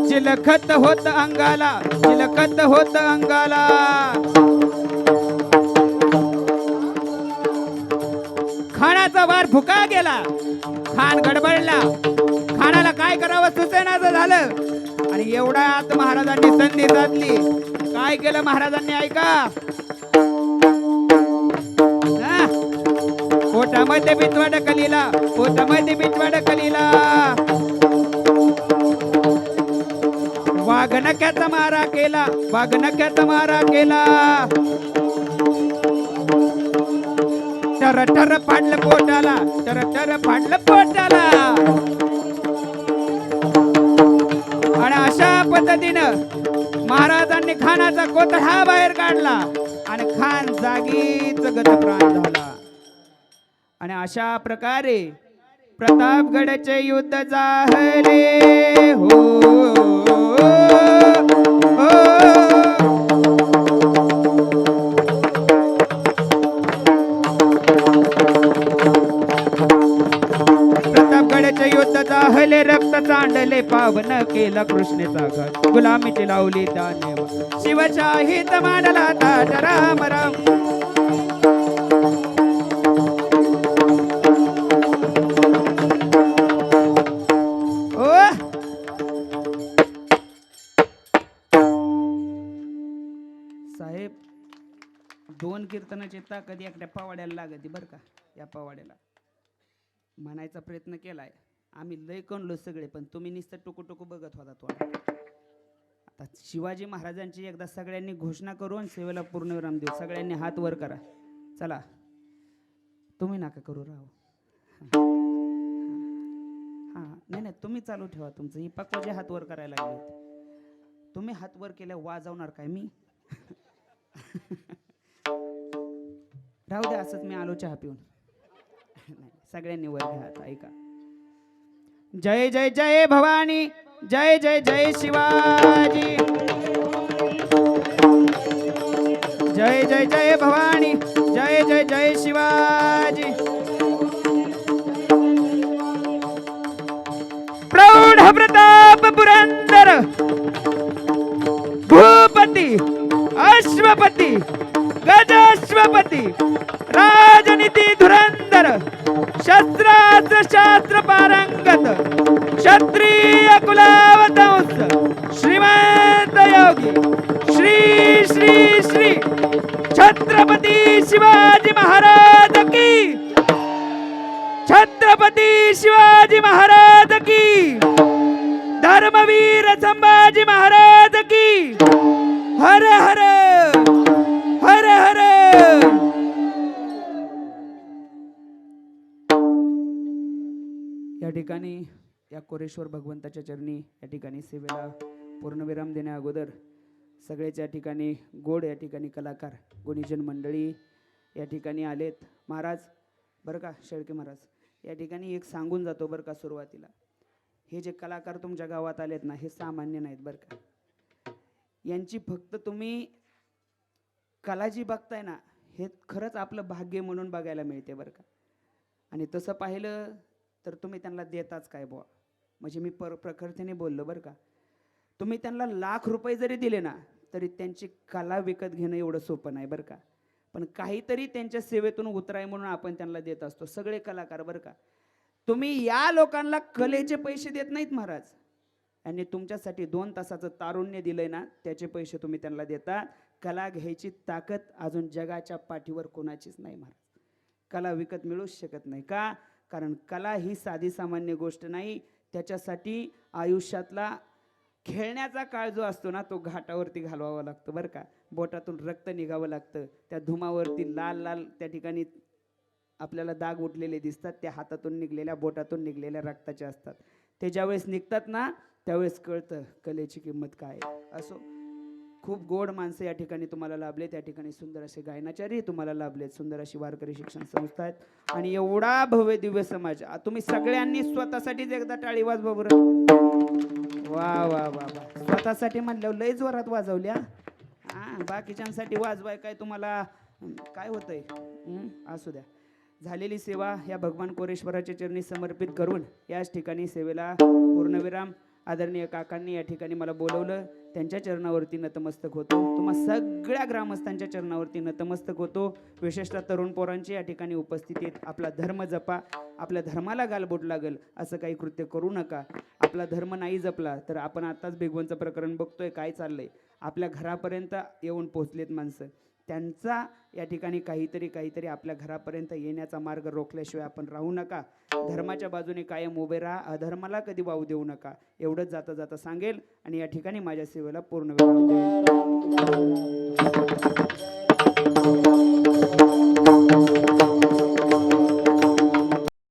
चिलखत होत अंगाला. चिलखत होत अंगाला. खानाचा वार फुका गेला. खान गडबडला. खानाला काय करावं सुचेनाचं झालं. आणि एवढा आत महाराजांनी संधी साधली. काय केलं महाराजांनी ऐका. पोटामध्ये बिचवा ढकलीला, पोटामध्ये बिचवा ढकलीला. वाघनक्याचा मारा केला, वाघनक्याचा मारा केला. टर टर फाडलं पोटाला, टर टर फाडलं पोटाला. आणि अशा पद्धतीनं महाराजांनी खानाचा कोथळा बाहेर काढला आणि खान जागीच गतप्राण झाला. आणि अशा प्रकारे प्रतापगडचे युद्ध झाले. हो, हो. प्रतापगडचे युद्ध झाले, रक्त सांडले, पावन केला कृष्णेचा घाट, गुलामीची लावली दानव, शिवशाहीत मांडला ताट, राम राम. साहेब, दोन कीर्तनाची ताकद एकट्या पावाड्याला लागते बरं का. या पावाड्याला म्हणायचा प्रयत्न केलाय आम्ही, लय कणलो सगळे, पण तुम्ही नुसतं टुकू टुकू बघत होता थोडा. आता शिवाजी महाराजांची एकदा सगळ्यांनी घोषणा करून सेवेला पूर्णविराम देऊ. सगळ्यांनी हात वर करा. चला, तुम्ही नका करू राव. हा, नाही नाही, तुम्ही चालू ठेवा तुमचं. ही पक्वाचे हात वर करायला लागले. तुम्ही हात वर केल्या वाजवणार काय मी? राहू द्या असंच, मी आलो चहा पिऊन. सगळ्यांनी वर घ्या आता, ऐका. जय जय जय भवानी, जय जय जय शिवाजी. जय जय जय भवानी, जय जय जय शिवाजी. प्रौढ प्रताप पुरंदर भूपती अश्वपती गजाश्वपती राजनीती धुरंधर शस्त्रास्त्र शास्त्र पारंगत क्षत्रिय कुलावतंस श्रीमंत योगी श्री श्री श्री छत्रपती शिवाजी महाराज की, छत्रपती शिवाजी महाराज की, धर्मवीर संभाजी महाराज की. हर हर हर हर. या ठिकाणी या कोरेश्वर भगवंताच्या चरणी या ठिकाणी सेवेला पूर्णविराम देण्या अगोदर सगळेच या ठिकाणी गोड, या ठिकाणी कलाकार, गुणीजन मंडळी या ठिकाणी आलेत. महाराज बरं का, शेळके महाराज या ठिकाणी एक सांगून जातो बरं का सुरुवातीला. हे जे कलाकार तुमच्या गावात आलेत ना, हे सामान्य नाहीत बरं का. यांची फक्त तुम्ही कला जी बघताय ना, हे खरंच आपलं भाग्य म्हणून बघायला मिळते बरं का. आणि तसं पाहिलं तर तुम्ही त्यांना देताच काय बुवा. म्हणजे मी प्रखरतेने बोललो बरं का. तुम्ही त्यांना लाख रुपये जरी दिले ना, तरी त्यांची कला विकत घेणं एवढं सोपं नाही बरं का. पण काहीतरी त्यांच्या सेवेतून उतराय म्हणून आपण त्यांना देत असतो, सगळे कलाकार बरं का. तुम्ही या लोकांना कलेचे पैसे देत नाहीत महाराज. यांनी तुमच्यासाठी 2 तासाचं तारुण्य दिलंय ना, त्याचे पैसे तुम्ही त्यांना देता. कला घ्यायची ताकद अजून जगाच्या पाठीवर कोणाचीच नाही महाराज. कला विकत मिळूच शकत नाही. का? कारण कला ही साधी सामान्य गोष्ट नाही. त्याच्यासाठी आयुष्यातला खेळण्याचा काळ जो असतो ना, तो घाटावरती घालवावा लागतो बरं का. बोटातून रक्त निघावं लागतं. त्या धुमावरती लाल लाल त्या ठिकाणी आपल्याला दाग उठलेले दिसतात. त्या हातातून निघलेल्या, बोटातून निघलेल्या रक्ताचे असतात. ते ज्यावेळेस निघतात ना, त्यावेळेस कळतं कलेची किंमत काय असो. खूप गोड माणसं या ठिकाणी तुम्हाला लाभले. त्या ठिकाणी सुंदर असे गायनाचार्य तुम्हाला लाभलेत, सुंदर अशी वारकरी शिक्षण संस्था आहेत, आणि एवढा भव्य दिव्य समाज. तुम्ही सगळ्यांनी स्वतःसाठीच एकदा टाळी वाजवा बरं. वा वा वा वा. स्वतःसाठी म्हणल्यावर लय जोरात वाजवल्या. बाकीच्यांसाठी वाजवाय काय तुम्हाला काय होतंय? असू द्या. झालेली सेवा या भगवान कोरेश्वराच्या चरणी समर्पित करून याच ठिकाणी सेवेला पूर्णविराम. आदरणीय काकांनी या ठिकाणी मला बोलवलं, त्यांच्या चरणावरती नतमस्तक होतो. तुम्हा सगळ्या ग्रामस्थांच्या चरणावरती नतमस्तक होतो. विशेषतः तरुण पोरांची या ठिकाणी उपस्थितीत आपला धर्म जपा. आपल्या धर्माला गालबोट लागल असं काही कृत्य करू नका. आपला धर्म नाही जपला तर आपण आताच भिगवणचं प्रकरण बघतोय काय चाललंय. आपल्या घरापर्यंत येऊन पोहोचलेत माणसं. त्यांचा या ठिकाणी काहीतरी आपल्या घरापर्यंत येण्याचा मार्ग रोखल्याशिवाय आपण राहू नका. धर्माच्या बाजूने कायम उभे राहा, अधर्माला कधी वाहू देऊ नका. एवढंच जाता जाता सांगेल आणि या ठिकाणी माझ्या सेवेला पूर्ण विराम देईल.